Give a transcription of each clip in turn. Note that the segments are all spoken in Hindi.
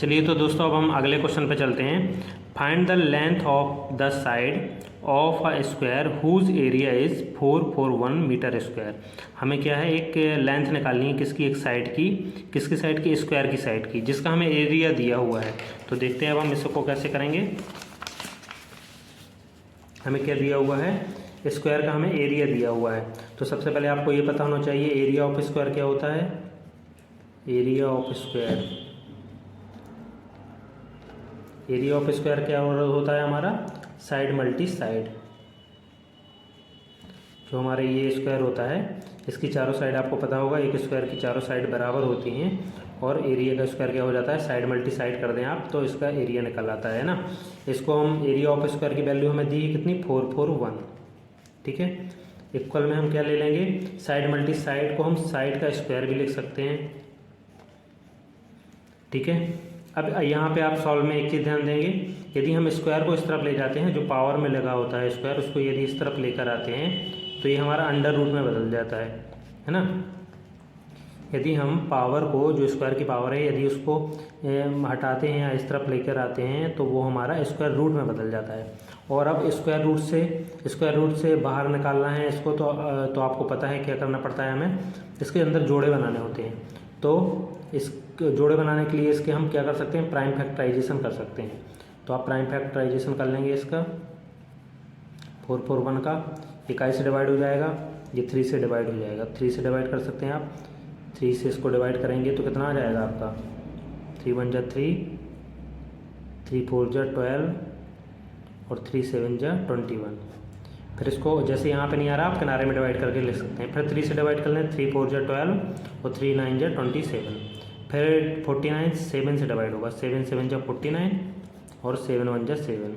चलिए तो दोस्तों अब हम अगले क्वेश्चन पे चलते हैं। Find the length of the side of a square whose area is 441 metre square. हमें क्या है, एक लेंथ निकालनी है किसकी, एक साइड की, किसकी साइड की, स्क्वायर की साइड की, जिसका हमें एरिया दिया हुआ है। तो देखते हैं अब हम इसको कैसे करेंगे। हमें क्या दिया हुआ है, स्क्वायर का हमें एरिया दिया हुआ है। तो सबसे पहले आपको ये पता होना चाहिए एरिया ऑफ स्क्वायर क्या होता है। Area of square, area of square क्या होता है हमारा, साइड मल्टी साइड। जो हमारे ये स्क्वायर होता है इसकी चारों साइड आपको पता होगा, एक स्क्वायर की चारों साइड बराबर होती हैं और एरिया का स्क्वायर क्या हो जाता है, साइड मल्टी साइड कर दें आप तो इसका एरिया निकल आता है ना। इसको हम एरिया ऑफ स्क्वायर की वैल्यू हमें दी कितनी, 441। ठीक है, इक्वल में हम क्या ले लेंगे, साइड मल्टी साइड को हम साइड का स्क्वायर भी लिख सकते हैं। ठीक है, अब यहाँ पे आप सॉल्व में एक चीज़ ध्यान देंगे, यदि हम स्क्वायर को इस तरफ ले जाते हैं, जो पावर में लगा होता है स्क्वायर, उसको यदि इस तरफ लेकर आते हैं तो ये हमारा अंडर रूट में बदल जाता है ना। यदि हम पावर को, जो स्क्वायर की पावर है, यदि उसको हटाते हैं या इस तरफ लेकर आते हैं तो वो हमारा स्क्वायर रूट में बदल जाता है। और अब स्क्वायर रूट से बाहर निकालना है इसको तो आपको पता है क्या करना पड़ता है, हमें इसके अंदर जोड़े बनाने होते हैं। तो इस जोड़े बनाने के लिए इसके हम क्या कर सकते हैं, प्राइम फैक्टराइजेशन कर सकते हैं। तो आप प्राइम फैक्टराइजेशन कर लेंगे इसका, 441 का इकाई से डिवाइड हो जाएगा, ये 3 से डिवाइड हो जाएगा। 3 से डिवाइड कर सकते हैं आप, 3 से इसको डिवाइड करेंगे तो कितना आ जाएगा आपका, 3 1 जा 3, 3 4 जा 12 और 3 7 जा 21। फिर इसको जैसे यहाँ पे नहीं आ रहा, आप किनारे में डिवाइड करके लिख सकते हैं। फिर 3 से डिवाइड कर लें, 3 4 जा 12 और 3 9 जा 27। फिर 49 7 से डिवाइड होगा, 7 7 जा 49 और 7 1 जा 7।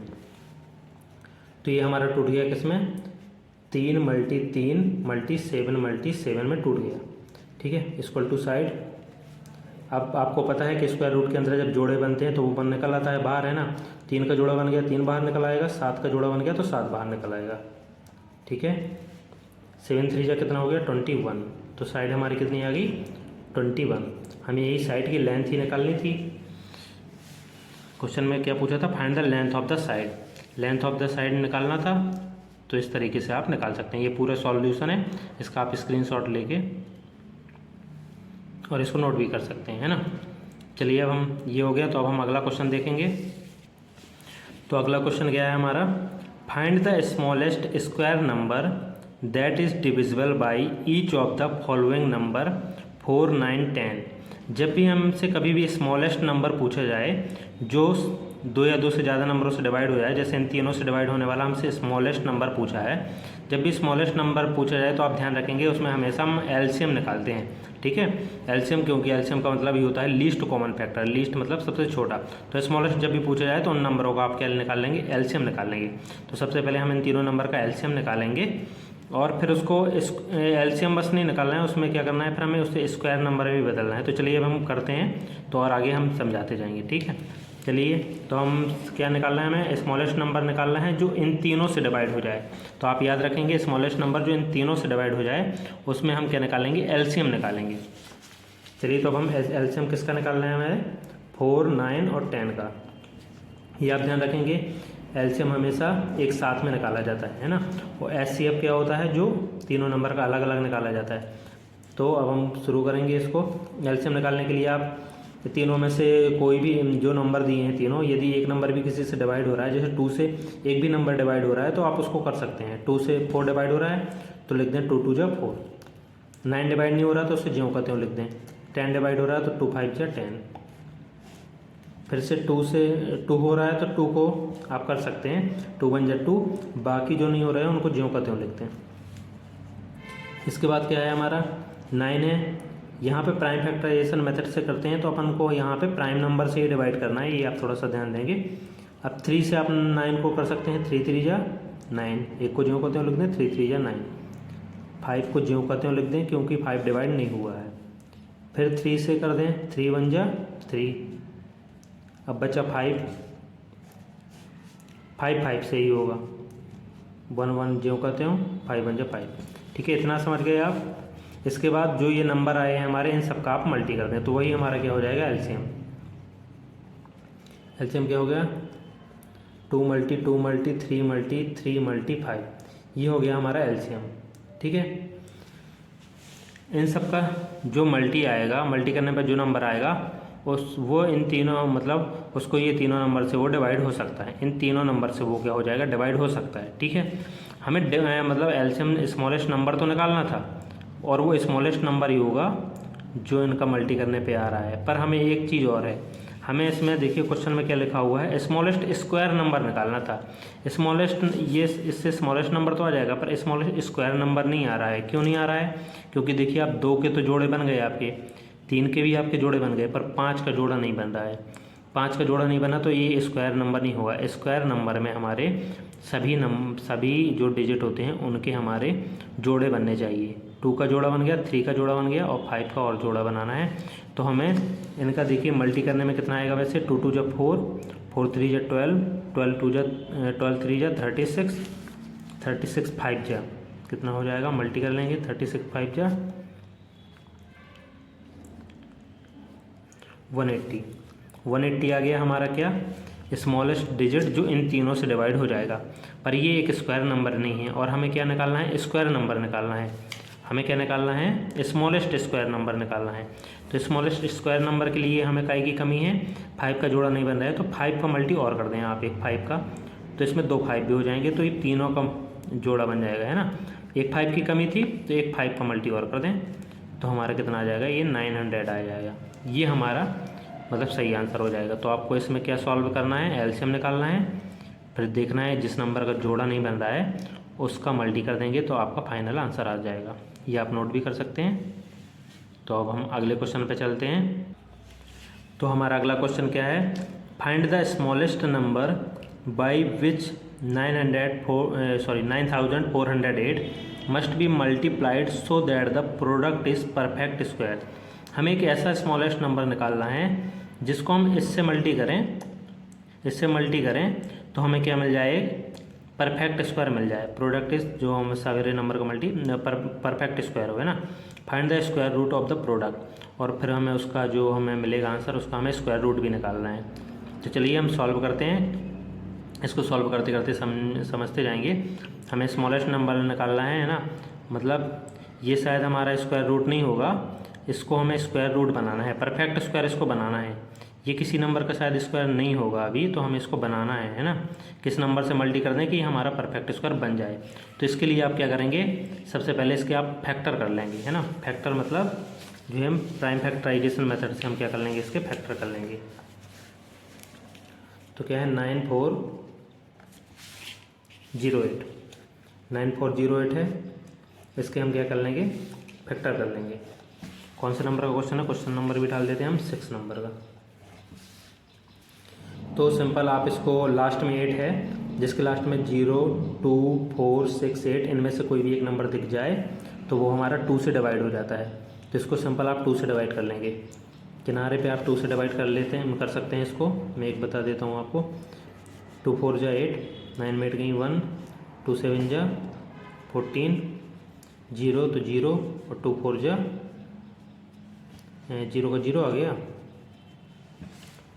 तो ये हमारा टूट गया किसमें, 3 मल्टी 3 मल्टी 7 में टूट गया। ठीक है, इक्वल टू साइड। अब आपको पता है कि स्क्वायर रूट के अंदर जब जोड़े बनते हैं तो वो निकल आता है बाहर, है ना। 3 का जोड़ा बन गया 3 बाहर निकल आएगा, 7 का जोड़ा बन गया तो 7 बाहर निकल आएगा। ठीक है, 7 3 जा कितना हो गया, 21। तो साइड हमारी कितनी आ गई, 21। हमें यही साइड की लेंथ ही निकालनी थी। क्वेश्चन में क्या पूछा था, find the length of the side, length of the side निकालना था। तो इस तरीके से आप निकाल सकते हैं। ये पूरा सॉल्यूशन है, इसका आप स्क्रीनशॉट लेके और इसको नोट भी कर सकते हैं, है ना। चलिए अब हम, ये हो गया तो अब हम अगला क्वेश्चन देखेंगे। तो अगला क्वेश्चन क्या है हमारा, find the smallest square number that is divisible by each of the following number 4 9 10। जब भी हमसे कभी भी स्मॉलेस्ट नंबर पूछा जाए जो 2 या 2 से ज़्यादा नंबरों से डिवाइड हो जाए, जैसे इन तीनों से डिवाइड होने वाला हमसे स्मॉलेस्ट नंबर पूछा है, जब भी स्मॉलेस्ट नंबर पूछा जाए तो आप ध्यान रखेंगे उसमें हमेशा हम एलसीएम निकालते हैं। ठीक है, एलसीएम, क्योंकि एलसीएम का मतलब ये होता है लीस्ट कॉमन फैक्टर, लीस्ट मतलब सबसे छोटा। तो स्मॉलेस्ट जब भी पूछा जाए तो उन नंबरों का आप क्या निकाल लेंगे, एलसीएम निकाल लेंगे। तो सबसे पहले हम इन तीनों नंबर का एलसीएम निकालेंगे और फिर उसको एलसीएम बस नहीं निकालना है, उसमें क्या करना है, फिर हमें उससे स्क्वायर नंबर में भी बदलना है। तो चलिए अब हम करते हैं तो और आगे हम समझाते जाएंगे। ठीक है, चलिए तो हम क्या निकालना है, हमें स्मॉलेस्ट नंबर निकालना है जो इन तीनों से डिवाइड हो जाए। तो आप याद रखेंगे स्मॉलेस्ट नंबर जो इन तीनों से डिवाइड हो जाए उसमें हम क्या निकालेंगे, एलसीएम निकालेंगे। चलिए तो अब हम एलसीएम किसका निकालना है, हमें 4 9 और 10 का। ये आप ध्यान रखेंगे एलसीएम हमेशा एक साथ में निकाला जाता है ना। और एचसीएफ क्या होता है, जो तीनों नंबर का अलग अलग निकाला जाता है। तो अब हम शुरू करेंगे इसको। एलसीएम निकालने के लिए आप तीनों में से कोई भी जो नंबर दिए हैं तीनों, यदि एक नंबर भी किसी से डिवाइड हो रहा है, जैसे 2 से एक भी नंबर डिवाइड हो रहा है तो आप उसको कर सकते हैं। 2 से 4 डिवाइड हो रहा है तो लिख दें 2 2 जा 4। 9 डिवाइड नहीं हो रहा तो उससे ज्यों कहते हो लिख दें। 10 डिवाइड हो रहा है तो 2 5 जा 10। फिर से 2 से 2 हो रहा है तो 2 को आप कर सकते हैं 2 1 जा 2। बाकी जो नहीं हो रहे हैं उनको ज्यों कहते हो लिखते हैं। इसके बाद क्या है हमारा 9 है। यहाँ पे प्राइम फैक्टराइजेशन मेथड से करते हैं तो अपन को यहाँ पे प्राइम नंबर से ही डिवाइड करना है, ये आप थोड़ा सा ध्यान देंगे। अब 3 से आप 9 को कर सकते हैं, 3 3 जा 9। एक को ज्यों कहते हो लिख दें 3 3 जा 9। 5 को ज्यों कहते हो लिख दें क्योंकि 5 डिवाइड नहीं हुआ है। फिर 3 से कर दें 3 1 जा 3। अब बचा 5 5 से ही होगा, 1 1 ज्यों कहते हो 5 1 जा 5। ठीक है, इतना समझ गए आप। इसके बाद जो ये नंबर आए हैं हमारे, इन सबका आप मल्टी कर दें तो वही हमारा क्या हो जाएगा, एलसीएम। एलसीएम क्या हो गया 2 मल्टी 2 मल्टी 3 मल्टी 3 मल्टी 5, ये हो गया हमारा एलसीएम। ठीक है, इन सब का जो मल्टी आएगा, मल्टी करने पर जो नंबर आएगा वो इन तीनों मतलब उसको ये तीनों नंबर से वो डिवाइड हो सकता है, इन तीनों नंबर से वो क्या हो जाएगा डिवाइड हो सकता है। ठीक है, हमें मतलब एलसीएम स्मॉलेस्ट नंबर तो निकालना था और वो स्मॉलेस्ट नंबर ही होगा जो इनका मल्टी करने पे आ रहा है। पर हमें एक चीज़ और है, हमें इसमें देखिए क्वेश्चन में क्या लिखा हुआ है, स्मॉलेस्ट स्क्वायर नंबर निकालना था। स्मॉलेस्ट ये इससे स्मॉलेस्ट नंबर तो आ जाएगा पर स्मॉलेस्ट स्क्वायर नंबर नहीं आ रहा है। क्यों नहीं आ रहा है? क्योंकि देखिए आप 2 के तो जोड़े बन गए आपके, 3 के भी आपके जोड़े बन गए, पर 5 का जोड़ा नहीं बन रहा है। 5 का जोड़ा नहीं बना तो ये स्क्वायर नंबर नहीं होगा। स्क्वायर नंबर में हमारे सभी जो डिजिट होते हैं उनके हमारे जोड़े बनने चाहिए। 2 का जोड़ा बन गया, 3 का जोड़ा बन गया और 5 का और जोड़ा बनाना है। तो हमें इनका देखिए मल्टी करने में कितना आएगा वैसे, 2 2 जा 4, 4 3 जा 12, 12 2 जा 12 3 जा 36, 36 5 जा कितना हो जाएगा, मल्टी कर लेंगे 36 5 जा 180, 180 आ गया हमारा क्या स्मॉलेस्ट डिजिट जो इन तीनों से डिवाइड हो जाएगा। पर ये एक स्क्वायर नंबर नहीं है और हमें क्या निकालना है, स्क्वायर नंबर निकालना है। हमें क्या निकालना है, स्मॉलेस्ट स्क्वायर नंबर निकालना है। तो स्मॉलेस्ट स्क्वायर नंबर के लिए हमें काय की कमी है, 5 का जोड़ा नहीं बन रहा है, तो 5 का मल्टी और कर दें आप एक 5 का, तो इसमें 2 5 भी हो जाएंगे, तो ये तीनों का जोड़ा बन जाएगा, है ना। एक 5 की कमी थी तो एक 5 का मल्टी और कर दें तो हमारा कितना आ जाएगा, ये 900 आ जाएगा। ये हमारा मतलब सही आंसर हो जाएगा। तो आपको इसमें क्या सॉल्व करना है, एलसीएम निकालना है, फिर देखना है जिस नंबर का जोड़ा नहीं बन रहा है उसका मल्टी कर देंगे तो आपका फाइनल आंसर आ जाएगा। ये आप नोट भी कर सकते हैं। तो अब हम अगले क्वेश्चन पे चलते हैं। तो हमारा अगला क्वेश्चन क्या है, find the smallest number by which 9408 must be multiplied so that the product is perfect square. हमें एक ऐसा स्मॉलेस्ट नंबर निकालना है जिसको हम इससे मल्टी करें तो हमें क्या मिल जाए, परफेक्ट स्क्वायर मिल जाए। प्रोडक्ट इज जो हम सारे नंबर का मल्टी परफेक्ट स्क्वायर हो, है ना। Find the square root of the product, और फिर हमें उसका जो हमें मिलेगा आंसर उसका हमें स्क्वायर रूट भी निकालना है। तो चलिए हम सॉल्व करते हैं। इसको सॉल्व करते करते समझते जाएंगे। हमें स्मॉलेस्ट नंबर निकालना है ना, मतलब ये शायद हमारा स्क्वायर रूट नहीं होगा, इसको हमें स्क्वायर रूट बनाना है, परफेक्ट स्क्वायर इसको बनाना है। ये किसी नंबर का शायद स्क्वायर नहीं होगा अभी, तो हमें इसको बनाना है ना। किस नंबर से मल्टी कर दें कि हमारा परफेक्ट स्क्वायर बन जाए। तो इसके लिए आप क्या करेंगे, सबसे पहले इसके आप फैक्टर कर लेंगे, है ना। फैक्टर मतलब जो हम प्राइम फैक्टराइजेशन मेथड से हम क्या कर लेंगे, इसके फैक्टर कर लेंगे। तो क्या है 9408 है, इसके हम क्या कर लेंगे, फैक्टर कर लेंगे। कौन से नंबर का क्वेश्चन है, क्वेश्चन नंबर भी डाल देते हैं हम 6 नंबर का। तो सिंपल आप इसको लास्ट में 8 है, जिसके लास्ट में 0 2 4 6 8 इनमें से कोई भी एक नंबर दिख जाए तो वो हमारा 2 से डिवाइड हो जाता है। तो इसको सिंपल आप 2 से डिवाइड कर लेंगे। किनारे पे आप 2 से डिवाइड कर लेते हैं, कर सकते हैं इसको। मैं एक बता देता हूँ आपको, 2 4 जा 8, 9 में 8 गई 1, 2 7 जा 14, 0 तो 0 और 2 4 जा 0 का 0 आ गया।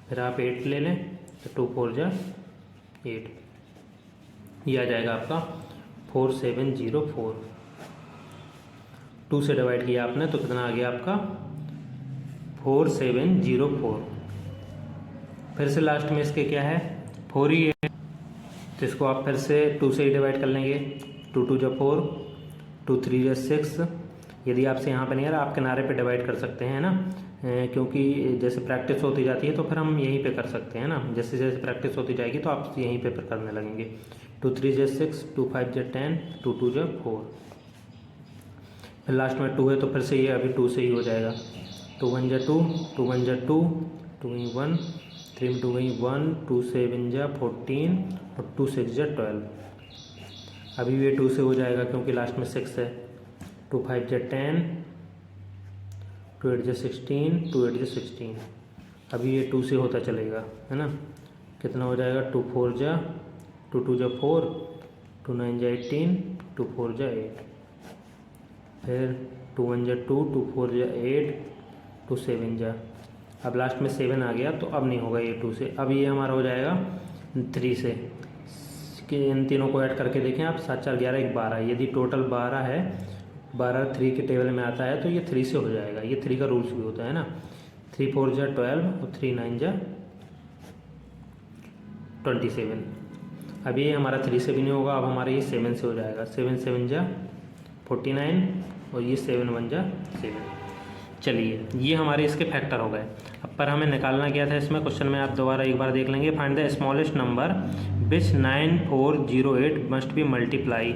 फिर आप 8 ले लें तो 2 4 जा 8, ये आ जाएगा आपका 4704। 2 से डिवाइड किया आपने तो कितना आ गया आपका 4704। फिर से लास्ट में इसके क्या है 4 ही है, तो इसको आप फिर से 2 से ही डिवाइड कर लेंगे। 2 2 जा 4, 2 3 जा 6। यदि आपसे यहाँ पे नहीं आ रहा आप किनारे पे डिवाइड कर सकते हैं ना, क्योंकि जैसे प्रैक्टिस होती जाती है तो फिर हम यहीं पे कर सकते हैं ना। जैसे जैसे प्रैक्टिस होती जाएगी तो आप यहीं पे करने लगेंगे। 2 3 जा 6, 2 5 जा 10, 2 2 जा 4। फिर लास्ट में 2 है तो फिर से ये अभी 2 से ही हो जाएगा। 2 1 जा 2, 2 1 जा 2, 2 गई 1, 3 में 2 गई 1, 2 7 जा 14 और 2 6 जा 12। अभी ये 2 से हो जाएगा क्योंकि लास्ट में 6 है। 2 5 जा 10, 2 8 जा 16, 2 8 जा 16। अभी ये 2 से होता चलेगा, है ना। कितना हो जाएगा 2 4 जा 2 2 जा 4, 2 9 जा 18, 2 4 जा 8। फिर 2 1 जा 2, 2 4 जा 8, 2 7 जा अब लास्ट में 7 आ गया तो अब नहीं होगा ये 2 से, अब ये हमारा हो जाएगा 3 से। कि इन तीनों को ऐड करके देखें आप, 7 4 11 1 12, यदि टोटल 12 है, 12 3 के टेबल में आता है तो ये 3 से हो जाएगा। ये 3 का रूल्स भी होता है ना, 3 4 जा 12 और 3 9 जा 27। अब ये हमारा 3 से भी नहीं होगा, अब हमारा ये 7 से हो जाएगा। 7 7 जा 49 और ये 7 1 जा 7। चलिए ये हमारे इसके फैक्टर हो गए। अब पर हमें निकालना क्या था इसमें, क्वेश्चन में आप दोबारा एक बार देख लेंगे। Find the smallest number which 9408 must be multiply.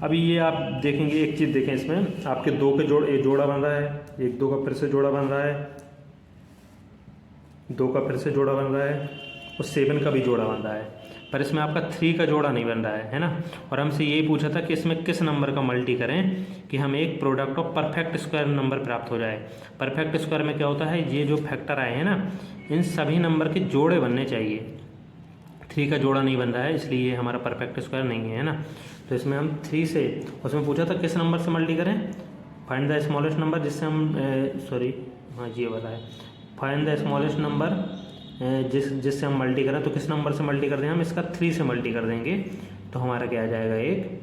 अभी ये आप देखेंगे, एक चीज़ देखें इसमें, आपके 2 के जोड़ा बन रहा है, 1 2 का फिर से जोड़ा बन रहा है, 2 का फिर से जोड़ा बन रहा है और 7 का भी जोड़ा बन रहा है, पर इसमें आपका 3 का जोड़ा नहीं बन रहा है ना। और हमसे यही पूछा था कि इसमें किस नंबर का मल्टी करें कि हमें एक product of perfect square number प्राप्त हो जाए। परफेक्ट स्क्वायर में क्या होता है, ये जो फैक्टर आए हैं ना, इन सभी नंबर के जोड़े बनने चाहिए। 3 का जोड़ा नहीं बन रहा है, इसलिए ये हमारा परफेक्ट स्क्वायर नहीं है ना। तो इसमें हम 3 से, उसमें पूछा था किस नंबर से मल्टी करें, फाइंड द स्मॉलेस्ट नंबर, जिससे हम हाँ ये वाला है, फाइंड द स्मॉलेस्ट नंबर जिससे हम मल्टी करें। तो किस नंबर से मल्टी कर दें हम, इसका 3 से मल्टी कर देंगे तो हमारा क्या आ जाएगा, एक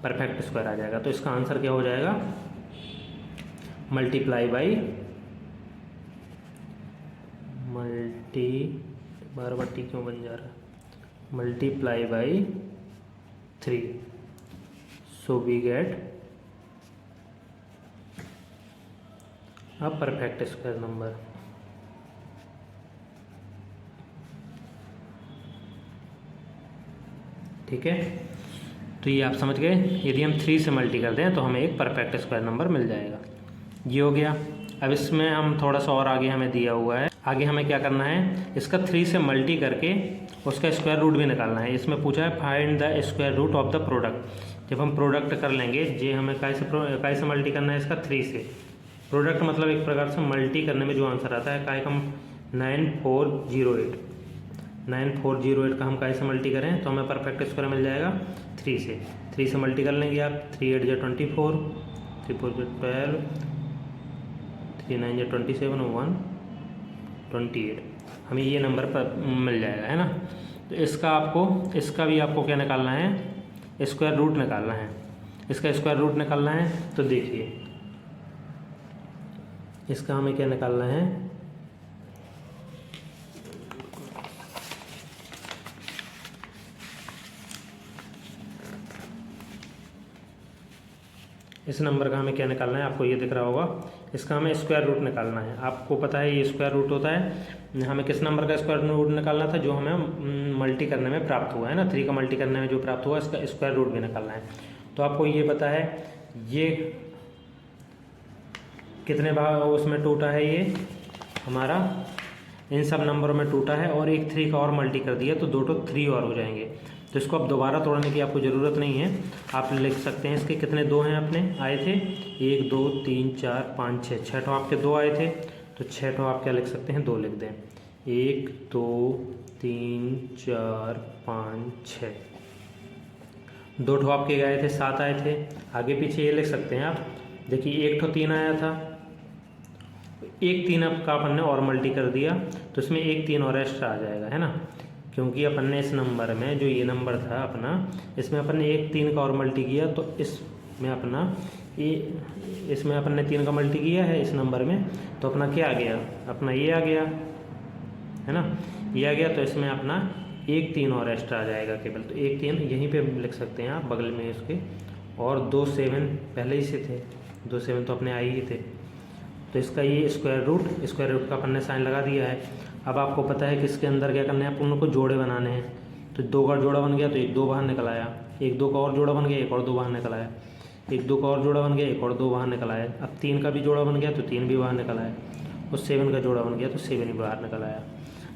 परफेक्ट स्क्वायर आ जाएगा। तो इसका आंसर क्या हो जाएगा, मल्टीप्लाई बाई बार बार टी क्यों बन जा रहा है, multiply by 3, so we get a perfect square number. ठीक है, तो ये आप समझ गए, यदि हम 3 से मल्टी कर दें तो हमें एक परफेक्ट स्क्वायर नंबर मिल जाएगा। ये हो गया। अब इसमें हम थोड़ा सा और आगे हमें दिया हुआ है, आगे हमें क्या करना है, इसका 3 से मल्टी करके उसका स्क्वायर रूट भी निकालना है। इसमें पूछा है find the square root of the product. जब हम प्रोडक्ट कर लेंगे, ये हमें काय से मल्टी करना है, इसका 3 से। प्रोडक्ट मतलब एक प्रकार से मल्टी करने में जो आंसर आता है, काय का 9408, 9408 का हम काय से मल्टी करें तो हमें परफेक्ट स्क्वायर मिल जाएगा 3 से। 3 से मल्टी कर लेंगे आप, 3 8 जा 24, 3 4 जा 12, 3 9 जा 27 और 1 28, हमें ये नंबर पर मिल जाएगा, है ना। तो इसका भी आपको क्या निकालना है, स्क्वायर रूट निकालना है। इसका स्क्वायर रूट निकालना है तो देखिए, इसका हमें क्या निकालना है, इस नंबर का हमें क्या निकालना है, आपको ये दिख रहा होगा, इसका हमें स्क्वायर रूट निकालना है। आपको पता है ये स्क्वायर रूट होता है, हमें किस नंबर का स्क्वायर रूट निकालना था, जो हमें मल्टी करने में प्राप्त हुआ है ना, 3 का मल्टी करने में जो प्राप्त हुआ, इसका स्क्वायर रूट भी निकालना है। तो आपको ये पता है ये कितने भाग उसमें टूटा है, ये हमारा इन सब नंबरों में टूटा है, और एक 3 का और मल्टी कर दिया तो 2 तो 3 और हो जाएंगे। तो इसको अब दोबारा तोड़ने की आपको ज़रूरत नहीं है, आप लिख सकते हैं। इसके कितने 2 हैं अपने आए थे, 1 2 3 4 5 6, 6 ठो आपके 2 आए थे, तो 6 ठो आप क्या लिख सकते हैं, 2 लिख दें। 1 2 3 4 5 6, 2 ठो आपके आए थे, 7 आए थे, आगे पीछे ये लिख सकते हैं आप। देखिए 1 ठो 3 आया था, एक 3 का अपन ने और मल्टी कर दिया तो इसमें एक 3 और एक्स्ट्रा आ जाएगा, है ना, क्योंकि अपन ने इस नंबर में, जो ये नंबर था अपना, इसमें अपन ने एक 3 का और मल्टी किया, तो इसमें अपना इसमें अपन ने 3 का मल्टी किया है इस नंबर में, तो अपना क्या आ गया, अपना ये आ गया, है ना, ये आ गया। तो इसमें अपना एक 3 और एक्स्ट्रा आ जाएगा केवल, तो एक 3 यहीं पे लिख सकते हैं आप बगल में इसके, और 2 7 पहले ही से थे, 2 7 तो अपने आए ही थे। तो इसका ये स्क्वायर रूट का अपन ने साइन लगा दिया है। अब आपको पता है कि इसके अंदर क्या करना है, आप उनको जोड़े बनाने हैं। तो 2 का जोड़ा बन गया तो 1 2 बाहर निकल आया, 1 2 का और जोड़ा बन गया, 1 और 2 बाहर निकल आया, 1 2 का और जोड़ा बन गया, 1 और 2 बाहर निकल आया। अब 3 का भी जोड़ा बन गया तो 3 भी बाहर निकल आया, और 7 का जोड़ा बन गया तो 7 भी बाहर निकल आया।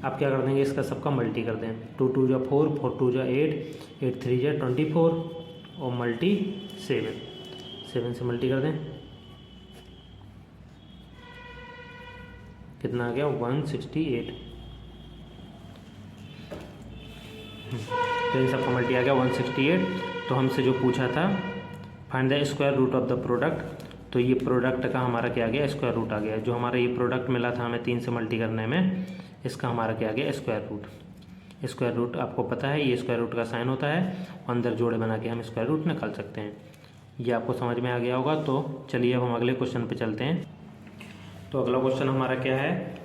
आप क्या कर देंगे, इसका सबका मल्टी कर दें, 2 2 जा 4, 4 2 जा 8, 8 3 जा 24 और मल्टी 7 से मल्टी कर दें, कितना आ गया 168। तो इन सब का मल्टी आ गया 168। तो हमसे जो पूछा था find the square root of the product, तो ये प्रोडक्ट का हमारा क्या आ गया, स्क्वायर रूट आ गया। जो हमारा ये प्रोडक्ट मिला था हमें 3 से मल्टी करने में, इसका हमारा क्या आ गया, स्क्वायर रूट। स्क्वायर रूट आपको पता है ये स्क्वायर रूट का साइन होता है, अंदर जोड़े बना के हम स्क्वायर रूट निकाल सकते हैं। ये आपको समझ में आ गया होगा। तो चलिए अब हम अगले क्वेश्चन पे चलते हैं। तो अगला क्वेश्चन हमारा क्या है,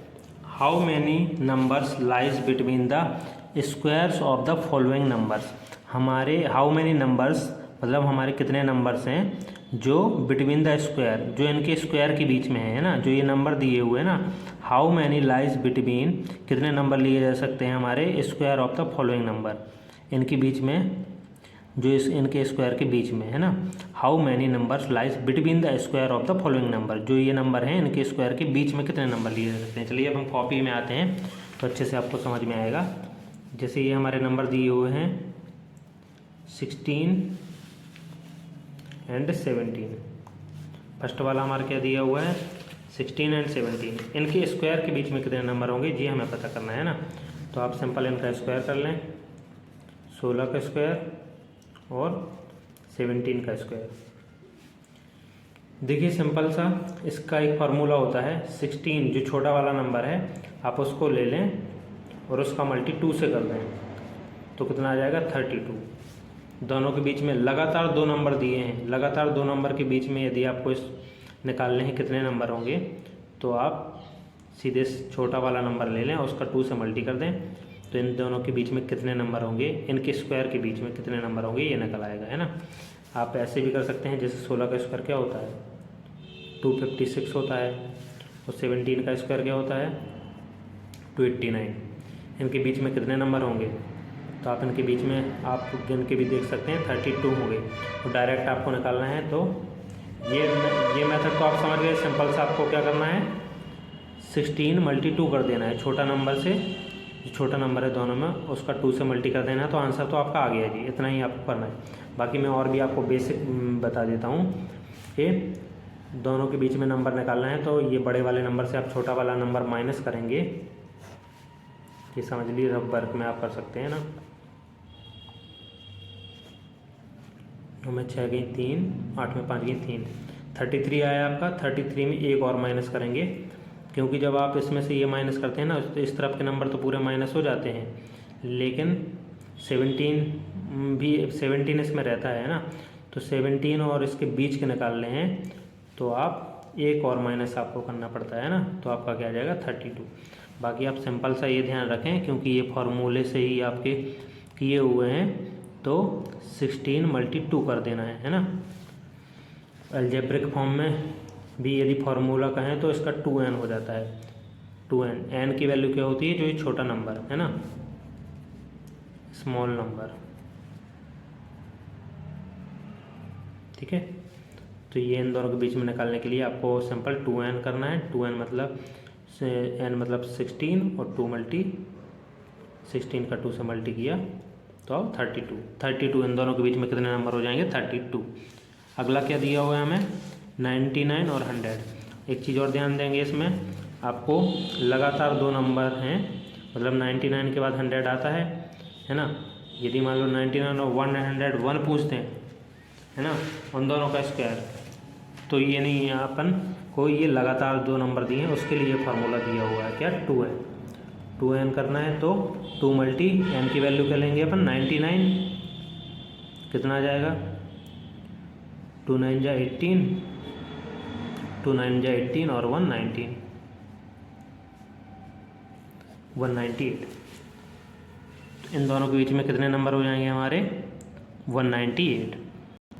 how many numbers lies between the squares of the following numbers. हमारे हाउ मैनी नंबर्स मतलब हमारे कितने नंबर्स हैं जो बिटवीन द स्क्वायर, जो इनके स्क्वायर के बीच में है ना, जो ये नंबर दिए हुए हैं ना, हाउ मैनी लाइज बिटवीन, कितने नंबर लिए जा सकते हैं हमारे square of the following number, इनके बीच में, जो इनके स्क्वायर के बीच में है ना। How many numbers lies between the square of the following number, जो ये नंबर हैं इनके स्क्वायर के बीच में कितने नंबर लिए जा सकते हैं। चलिए अब हम कॉपी में आते हैं तो अच्छे से आपको समझ में आएगा। जैसे ये हमारे नंबर दिए हुए हैं 16 एंड 17। फर्स्ट वाला हमारा क्या दिया हुआ है 16 एंड 17, इनके स्क्वायर के बीच में कितने नंबर होंगे जी हमें पता करना है ना। तो आप सिंपल इनका स्क्वायर कर लें, 16 का स्क्वायर और 17 का स्क्वायर। देखिए सिंपल सा इसका एक फार्मूला होता है, 16 जो छोटा वाला नंबर है आप उसको ले लें और उसका मल्टी 2 से कर दें तो कितना आ जाएगा 32। दोनों के बीच में लगातार 2 नंबर दिए हैं, लगातार 2 नंबर के बीच में यदि आपको इस निकालने हैं कितने नंबर होंगे, तो आप सीधे छोटा वाला नंबर ले लें और उसका 2 से मल्टी कर दें तो इन दोनों के बीच में कितने नंबर होंगे, इनके स्क्वायर के बीच में कितने नंबर होंगे ये निकल आएगा, है ना। आप ऐसे भी कर सकते हैं, जैसे 16 का स्क्वायर क्या होता है 256 होता है और 17 का स्क्वायर क्या होता है 289। इनके बीच में कितने नंबर होंगे, तो आप इनके बीच में आप गिन के भी देख सकते हैं 32 होंगे। तो डायरेक्ट आपको निकालना है तो ये मेथड तो आप समझ गए। सिंपल सा आपको क्या करना है 16 मल्टी 2 कर देना है, छोटा नंबर से जो छोटा नंबर है दोनों में उसका 2 से मल्टी कर देना है, तो आंसर तो आपका आ गया जी। इतना ही आपको करना है। बाकी मैं और भी आपको बेसिक बता देता हूँ कि दोनों के बीच में नंबर निकालना है। तो ये बड़े वाले नंबर से आप छोटा वाला नंबर माइनस करेंगे, ये समझ लीजिए रफ वर्क में आप कर सकते हैं ना। 9 में 6 गई 3, 8 में 5 गई 3, 33 आया आपका। 33 में एक और माइनस करेंगे, क्योंकि जब आप इसमें से ये माइनस करते हैं ना तो इस तरफ के नंबर तो पूरे माइनस हो जाते हैं, लेकिन 17 इसमें रहता है ना। तो 17 और इसके बीच के निकालने हैं तो आप एक और माइनस आपको करना पड़ता है ना, तो आपका क्या आ जाएगा 32। बाकी आप सिंपल सा ये ध्यान रखें क्योंकि ये फार्मूले से ही आपके किए हुए हैं, तो 16 मल्टी 2 कर देना है ना। अलजेब्रिक फॉर्म में भी यदि फार्मूला कहें तो इसका 2n हो जाता है। 2n, n की वैल्यू क्या होती है, जो ये छोटा नंबर है ना, स्मॉल नंबर, ठीक है। तो ये इन दोनों के बीच में निकालने के लिए आपको सिंपल 2n करना है। 2n मतलब n मतलब 16 और 2 मल्टी 16 का 2 से मल्टी किया तो अब 32 इन दोनों के बीच में कितने नंबर हो जाएंगे 32। अगला क्या दिया हुआ है हमें 99 और 100। एक चीज़ और ध्यान देंगे, इसमें आपको लगातार 2 नंबर हैं, मतलब 99 के बाद 100 आता है ना। यदि मान लो 99 और 101 पूछते हैं है ना, उन दोनों का स्क्वायर, तो ये नहीं है अपन को, ये लगातार 2 नंबर दिए हैं उसके लिए फार्मूला दिया हुआ है क्या 2n करना है। तो 2 मल्टी n की वैल्यू क्या लेंगे अपन 99, कितना आ जाएगा 2 9 जा 18, 2 9 जा 18 और 198। तो इन दोनों के बीच में कितने नंबर हो जाएंगे हमारे 198।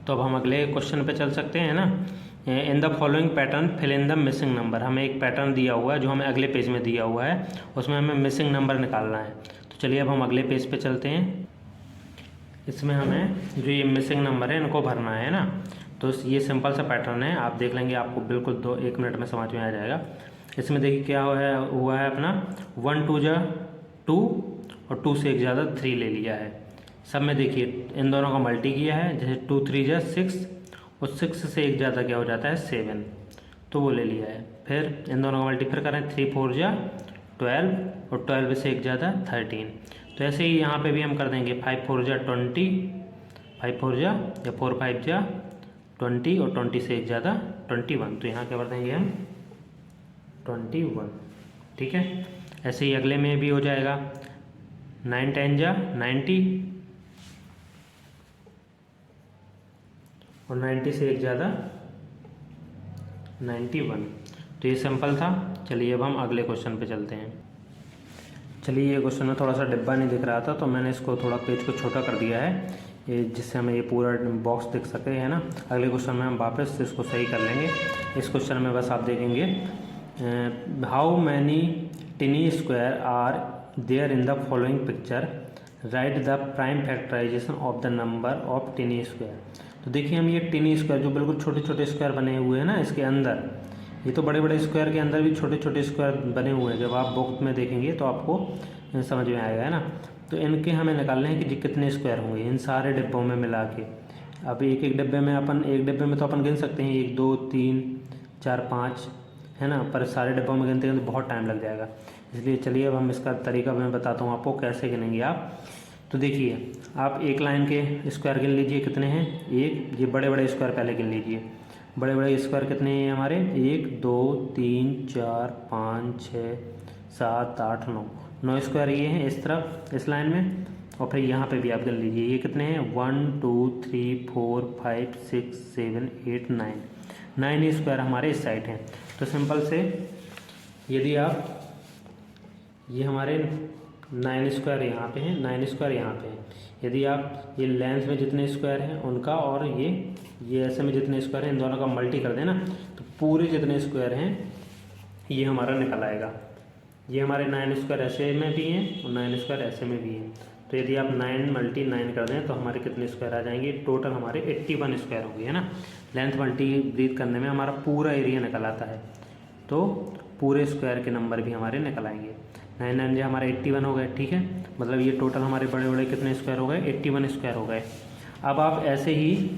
तो अब हम अगले क्वेश्चन पे चल सकते हैं ना। In the following pattern fill in the missing number. हमें एक पैटर्न दिया हुआ है जो हमें अगले पेज में दिया हुआ है, उसमें हमें मिसिंग नंबर निकालना है। तो चलिए अब हम अगले पेज पे चलते हैं। इसमें हमें जो ये मिसिंग नंबर है इनको भरना है ना। तो ये सिंपल सा पैटर्न है, आप देख लेंगे, आपको बिल्कुल 1 मिनट में समझ में आ जाएगा। इसमें देखिए क्या हुआ है अपना 1 2 जा 2 और 2 से एक ज़्यादा 3 ले लिया है। सब में देखिए इन दोनों का मल्टी किया है, जैसे 2 3 जा 6 और 6 से एक ज़्यादा क्या हो जाता है 7, तो वो ले लिया है। फिर इन दोनों का मल्टी फिर करें 3 4 जा 12 और 12 से एक ज़्यादा 13। तो ऐसे ही यहाँ पे भी हम कर देंगे 5 4 जा 20, 5 4 जा या 4 5 जा 20 और 20 से एक ज़्यादा 21, तो यहाँ क्या कर देंगे हम 21, ठीक है। ऐसे ही अगले में भी हो जाएगा, 9 10 जा 90 और 90 से एक ज़्यादा 91। तो ये सिंपल था। चलिए अब हम अगले क्वेश्चन पे चलते हैं। चलिए ये क्वेश्चन में थोड़ा सा डिब्बा नहीं दिख रहा था तो मैंने इसको थोड़ा पेज को छोटा कर दिया है, ये जिससे हमें ये पूरा बॉक्स दिख सके, है ना। अगले क्वेश्चन में हम वापस इसको सही कर लेंगे। इस क्वेश्चन में बस आप देखेंगे how many tiny square are there in the following picture, write the prime factorisation of the number of tiny square. तो देखिए हम ये टिनी स्क्वायर जो बिल्कुल छोटे छोटे स्क्वायर बने हुए हैं ना इसके अंदर, ये तो बड़े बड़े स्क्वायर के अंदर भी छोटे छोटे स्क्वायर बने हुए हैं। जब आप बुक में देखेंगे तो आपको समझ में आएगा, है ना। तो इनके हमें निकालने हैं कि कितने स्क्वायर होंगे इन सारे डिब्बों में मिला के। अब एक एक डिब्बे में तो अपन गिन सकते हैं 1 2 3 4 5, है ना, पर सारे डिब्बों में गिनते हैं तो बहुत टाइम लग जाएगा। इसलिए चलिए अब हम इसका तरीका मैं बताता हूँ आपको कैसे गिनेंगे आप। तो देखिए आप एक लाइन के स्क्वायर गिन लीजिए कितने हैं, एक, ये बड़े बड़े स्क्वायर पहले गिन लीजिए। बड़े बड़े स्क्वायर कितने हैं हमारे, 1 2 3 4 5 6 7 8 9 स्क्वायर ये हैं इस तरफ इस लाइन में। और फिर यहाँ पे भी आप गिन लीजिए ये कितने हैं, 1 2 3 4 5 6 7 8 9 स्क्वायर हमारे इस साइड हैं। तो सिंपल से यदि आप ये हमारे 9 स्क्वायर यहाँ पे हैं, 9 स्क्वायर यहाँ पे हैं। यदि आप ये लेंथ में जितने स्क्वायर हैं उनका और ये ऐसे में जितने स्क्वायर हैं इन दोनों का मल्टी कर देना तो पूरे जितने स्क्वायर हैं ये हमारा निकल आएगा। ये हमारे 9 स्क्वायर ऐसे में भी हैं और 9 स्क्वायर ऐसे में भी हैं। तो यदि आप 9 मल्टी 9 कर दें तो हमारे कितने स्क्वायर आ जाएंगे, टोटल हमारे 81 स्क्वायर होंगे, है ना। लेंथ मल्टी ब्रीथ करने में हमारा पूरा एरिया निकल आता है, तो पूरे स्क्वायर के नंबर भी हमारे निकल आएंगे। 9 9 जो हमारे 81 हो गए, ठीक है। मतलब ये टोटल हमारे बड़े बड़े कितने स्क्वायर हो गए, 81 स्क्वायर हो गए। अब आप ऐसे ही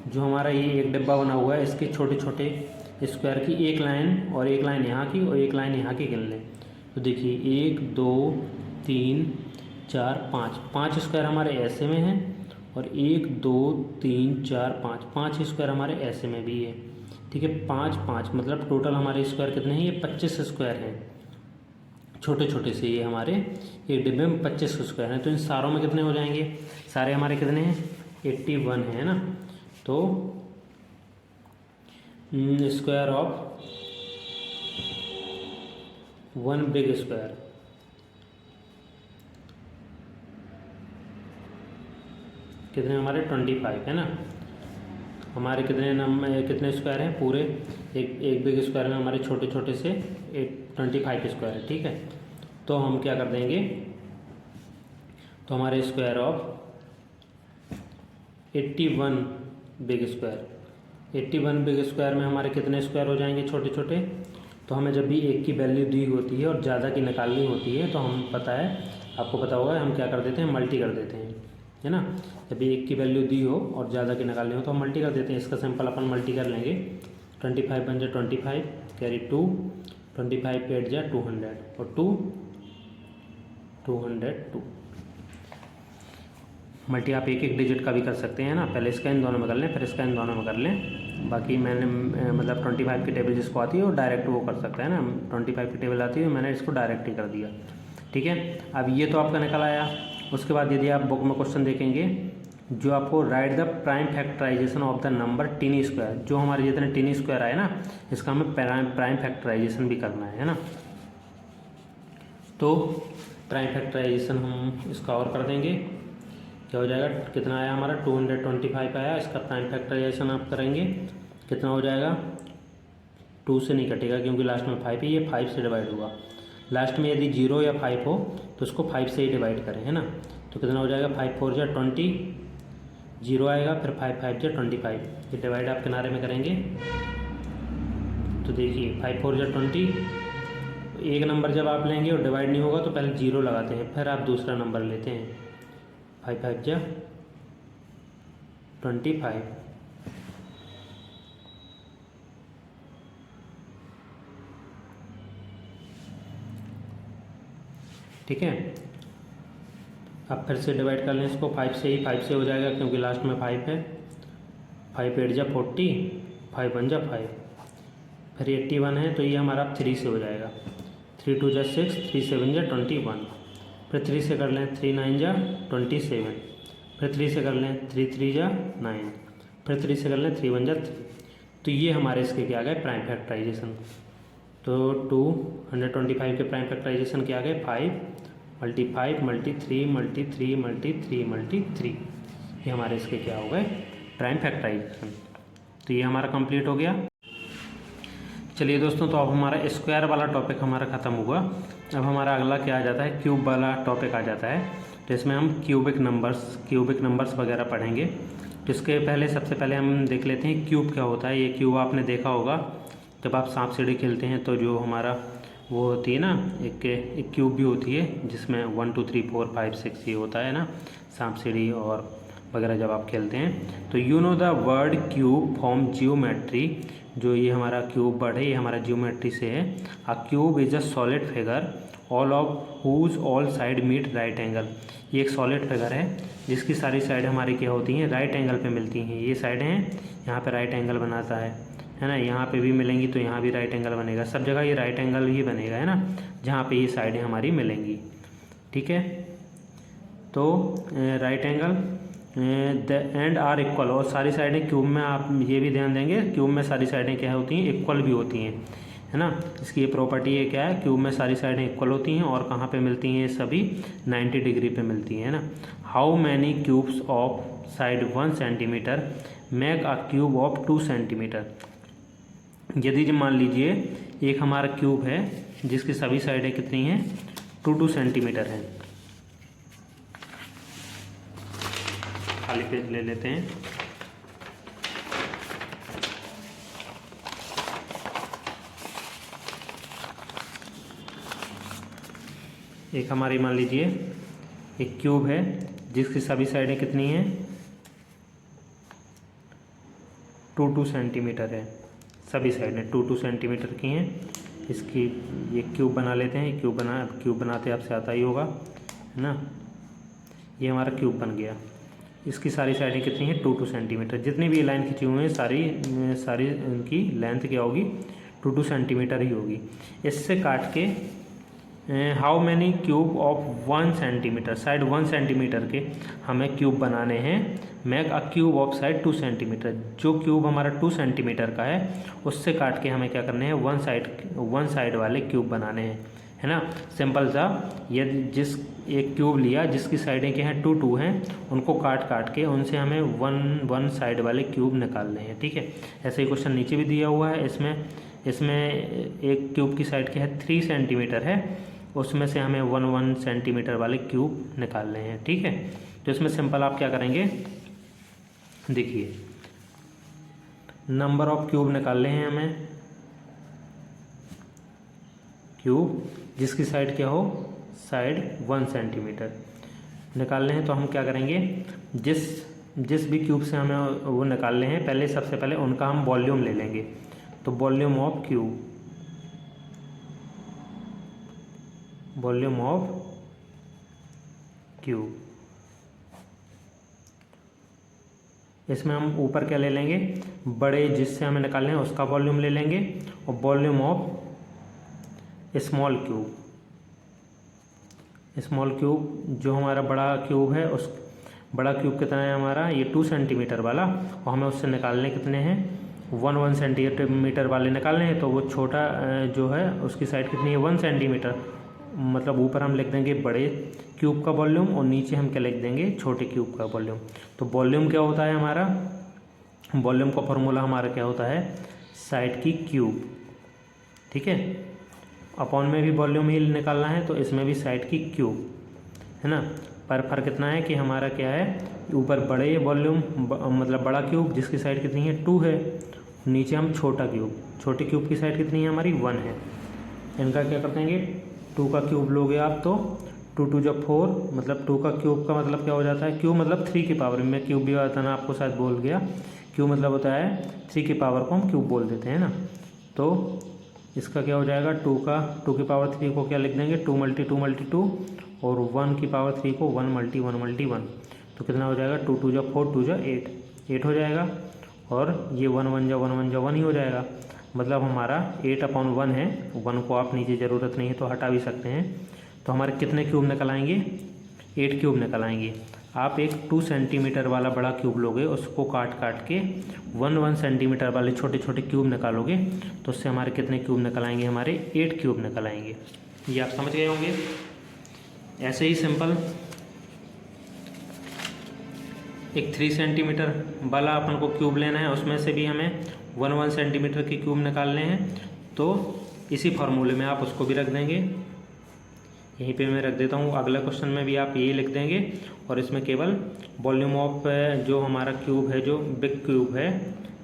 जो हमारा ये एक डिब्बा बना हुआ है इसके छोटे छोटे स्क्वायर की एक लाइन और एक लाइन यहाँ की और एक लाइन यहाँ की गिन लें। तो देखिए 1 2 3 4 5 स्क्वायर हमारे ऐसे में हैं और 1 2 3 4 5 स्क्वायर हमारे ऐसे में भी है, ठीक है। 5 5 मतलब टोटल हमारे स्क्वायर कितने हैं, ये 25 स्क्वायर हैं छोटे छोटे से। ये हमारे एक डिब्बे में 25 स्क्वायर हैं। तो इन सारों में कितने हो जाएंगे, सारे हमारे कितने हैं 81 है ना। तो स्क्वायर ऑफ 1 बिग स्क्वायर कितने हमारे 25 है ना। हमारे कितने स्क्वायर हैं पूरे, एक बिग स्क्वायर में हमारे छोटे छोटे से 25 स्क्वायर है, ठीक है। तो हम क्या कर देंगे, तो हमारे square of 81 big square, 81 big square में हमारे कितने स्क्वायर हो जाएंगे छोटे छोटे। तो हमें जब भी एक की वैल्यू दी होती है और ज़्यादा की निकालनी होती है तो हम पता है, आपको पता होगा, हम क्या कर देते हैं, मल्टी कर देते हैं, है ना। जब भी एक की वैल्यू दी हो और ज़्यादा की निकालनी हो तो हम मल्टी कर देते हैं। इसका सिंपल अपन मल्टी कर लेंगे, 25 बन जाए 25 कैरी 2, 25 8 जाए 200 और 202 मल्टी आप एक एक डिजिट का भी कर सकते हैं ना। पहले इसका इन दोनों में कर लें फिर इसका इन दोनों में कर लें। बाकी मैंने मतलब 25 की टेबल जिसको आती है वो डायरेक्ट वो कर सकता है ना। 25 की टेबल आती है मैंने इसको डायरेक्ट ही कर दिया, ठीक है। अब ये तो आपका निकल आया। उसके बाद यदि आप बुक में क्वेश्चन देखेंगे जो आपको write the prime factorisation of the number tiny square, जो हमारे जितने टिनी स्क्वायर आए ना इसका हमें प्राइम फैक्टराइजेशन भी करना है ना। तो प्राइम फैक्टराइजेशन हम इसका और कर देंगे, क्या हो जाएगा, कितना आया हमारा 225 आया। इसका प्राइम फैक्टराइजेशन आप करेंगे कितना हो जाएगा, 2 से नहीं कटेगा क्योंकि लास्ट में 5 है, ये 5 से डिवाइड होगा। लास्ट में यदि 0 या 5 हो तो उसको 5 से ही डिवाइड करें, है ना। तो कितना हो जाएगा, 5 4 जा 20, 0 आएगा, फिर 5 5 जा 25। ये डिवाइड आप किनारे में करेंगे तो देखिए 5 4 जा 20। एक नंबर जब आप लेंगे और डिवाइड नहीं होगा तो पहले 0 लगाते हैं, फिर आप दूसरा नंबर लेते हैं, 5 5 जा 25। ठीक है। अब फिर से डिवाइड कर लें इसको 5 से ही, 5 से हो जाएगा क्योंकि लास्ट में 5 है। 5 8 जा 40 5 1 जा 5, फिर 81 है तो ये हमारा 3 से हो जाएगा, 3 2 जा 6, 3 7 जा 21, फिर 3 से कर लें 3 9 जा 27, फिर 3 से कर लें 3 3 जा 9, फिर 3 से कर लें 3 1 जा 3। तो ये हमारे इसके क्या आ गए प्राइम फैक्टराइजेशन। तो 225 के प्राइम फैक्टराइजेशन क्या आ गए 5 multi 5 multi 3 multi 3 multi 3 multi 3, ये हमारे इसके क्या हो गए प्राइम फैक्टराइजेशन। तो ये हमारा कंप्लीट हो गया। चलिए दोस्तों, तो अब हमारा स्क्वायर वाला टॉपिक हमारा ख़त्म हुआ। अब हमारा अगला क्या आ जाता है, क्यूब वाला टॉपिक आ जाता है। तो इसमें हम क्यूबिक नंबर्स वगैरह पढ़ेंगे। तो इसके पहले सबसे पहले हम देख लेते हैं क्यूब क्या होता है। ये क्यूब आपने देखा होगा जब आप सांप सीढ़ी खेलते हैं, तो जो हमारा वो होती है ना, एक क्यूब भी होती है जिसमें 1 2 3 4 5 6 ये होता है ना, सांप सीढ़ी और वगैरह जब आप खेलते हैं। तो you know the word cube from geometry, जो ये हमारा क्यूब वर्ड है ये हमारा जियोमेट्री से है। A cube is a solid figure all of whose all side meet right angle. ये एक सॉलिड फिगर है जिसकी सारी साइड हमारी क्या होती हैं, राइट एंगल पे मिलती हैं। ये साइड हैं, यहाँ पे राइट एंगल बनाता है ना, यहाँ पे भी मिलेंगी तो यहाँ भी राइट एंगल बनेगा, सब जगह ये राइट एंगल ही बनेगा, है ना, जहाँ पे ये साइडें हमारी मिलेंगी। ठीक है, तो right angle the end are equal, और सारी साइडें क्यूब में आप ये भी ध्यान देंगे, क्यूब में सारी साइडें क्या होती हैं, इक्वल भी होती हैं, है ना। इसकी ये प्रॉपर्टी है क्या है, क्यूब में सारी साइडें इक्वल होती हैं और कहाँ पे मिलती हैं, सभी 90 डिग्री पे मिलती हैं, है ना। How many cubes of side 1 centimetre make a cube of 2 centimetre. यदि मान लीजिए एक हमारा क्यूब है जिसकी सभी साइडें कितनी हैं, 2 सेंटीमीटर हैं। खाली पेज ले लेते हैं। एक हमारी मान लीजिए एक क्यूब है जिसकी सभी साइडें कितनी हैं, 2 सेंटीमीटर है, सभी साइडें 2 सेंटीमीटर की हैं। इसकी ये क्यूब बना लेते हैं, क्यूब बनाते आपसे आता ही होगा, है ना। ये हमारा क्यूब बन गया। इसकी सारी साइडें कितनी हैं, 2 सेंटीमीटर। जितनी भी लाइन खींची हुई हैं सारी इनकी लेंथ क्या होगी, 2 सेंटीमीटर ही होगी। इससे काट के how many cube of 1 centimetre, side 1 centimetre के हमें क्यूब बनाने हैं। Make a cube of side 2 centimetre, जो क्यूब हमारा 2 सेंटीमीटर का है उससे काट के हमें क्या करने हैं, वन साइड वाले क्यूब बनाने हैं, है ना। सिंपल सा, ये जिस एक क्यूब लिया जिसकी साइडें क्या हैं, 2 हैं, उनको काट के उनसे हमें वन साइड वाले क्यूब निकालने हैं। ठीक है, ऐसे ही क्वेश्चन नीचे भी दिया हुआ है। इसमें एक क्यूब की साइड क्या है, 3 सेंटीमीटर है, उसमें से हमें 1 सेंटीमीटर वाले क्यूब निकालने हैं। ठीक है, तो इसमें सिंपल आप क्या करेंगे, देखिए नंबर ऑफ क्यूब निकालने हैं हमें, क्यूब जिसकी साइड क्या हो, साइड 1 सेंटीमीटर निकालने हैं। तो हम क्या करेंगे, जिस भी क्यूब से हमें वो निकालने हैं, सबसे पहले उनका हम वॉल्यूम ले लेंगे। तो वॉल्यूम ऑफ क्यूब, इसमें हम ऊपर क्या ले लेंगे, बड़े जिससे हमें निकालने हैं उसका वॉल्यूम ले लेंगे, और वॉल्यूम ऑफ स्मॉल क्यूब जो हमारा बड़ा क्यूब है, उस बड़ा क्यूब कितना है हमारा, ये 2 सेंटीमीटर वाला, और हमें उससे निकालने कितने हैं, 1 सेंटीमीटर वाले निकालने हैं। तो वो छोटा जो है उसकी साइड कितनी है, 1 सेंटीमीटर, मतलब ऊपर हम लिख देंगे बड़े क्यूब का वॉल्यूम और नीचे हम क्या लिख देंगे, छोटे क्यूब का वॉल्यूम। तो वॉल्यूम क्या होता है हमारा, वॉल्यूम का फॉर्मूला हमारा क्या होता है, साइड की क्यूब। ठीक है, अपॉन में भी वॉल्यूम ही निकालना है, तो इसमें भी साइड की क्यूब, है ना। पर फर्क कितना है कि हमारा क्या है, ऊपर बड़े वॉल्यूम मतलब बड़ा क्यूब जिसकी साइड कितनी है, 2 है, नीचे हम छोटे क्यूब की साइड कितनी है हमारी, 1 है। इनका क्या कर देंगे, 2 का क्यूब लोगे आप तो 2 2 जब 4, मतलब 2 का क्यूब का मतलब क्या हो जाता है, क्यूब मतलब 3 की पावर में, क्यूब भी बताना आपको शायद भूल गया, क्यूब मतलब होता है 3 की पावर को हम क्यूब बोल देते हैं ना। तो इसका क्या हो जाएगा, 2 की पावर 3 को क्या लिख देंगे, 2 × 2 और 1 की पावर 3 को 1 × 1 × 1। तो कितना हो जाएगा, 2 2 जब 4 2 जा 8 हो जाएगा। और ये 1 1 जा 1 ही हो जाएगा। मतलब हमारा 8/1 है, 1 को आप नीचे ज़रूरत नहीं है तो हटा भी सकते हैं। तो हमारे कितने क्यूब निकल आएंगे? 8 क्यूब निकल आएंगे। आप एक 2 सेंटीमीटर वाला बड़ा क्यूब लोगे, उसको काट के 1 सेंटीमीटर वाले छोटे छोटे क्यूब निकालोगे तो उससे हमारे कितने क्यूब निकल आएंगे? हमारे 8 क्यूब निकल आएंगे। ये आप समझ गए होंगे। ऐसे ही सिंपल एक 3 सेंटीमीटर वाला अपन को क्यूब लेना है, उसमें से भी हमें 1 सेंटीमीटर के क्यूब निकालने हैं। तो इसी फार्मूले में आप उसको भी रख देंगे, यहीं पे मैं रख देता हूँ। अगला क्वेश्चन में भी आप यही लिख देंगे और इसमें केवल वॉल्यूम ऑफ जो हमारा क्यूब है, जो बिग क्यूब है,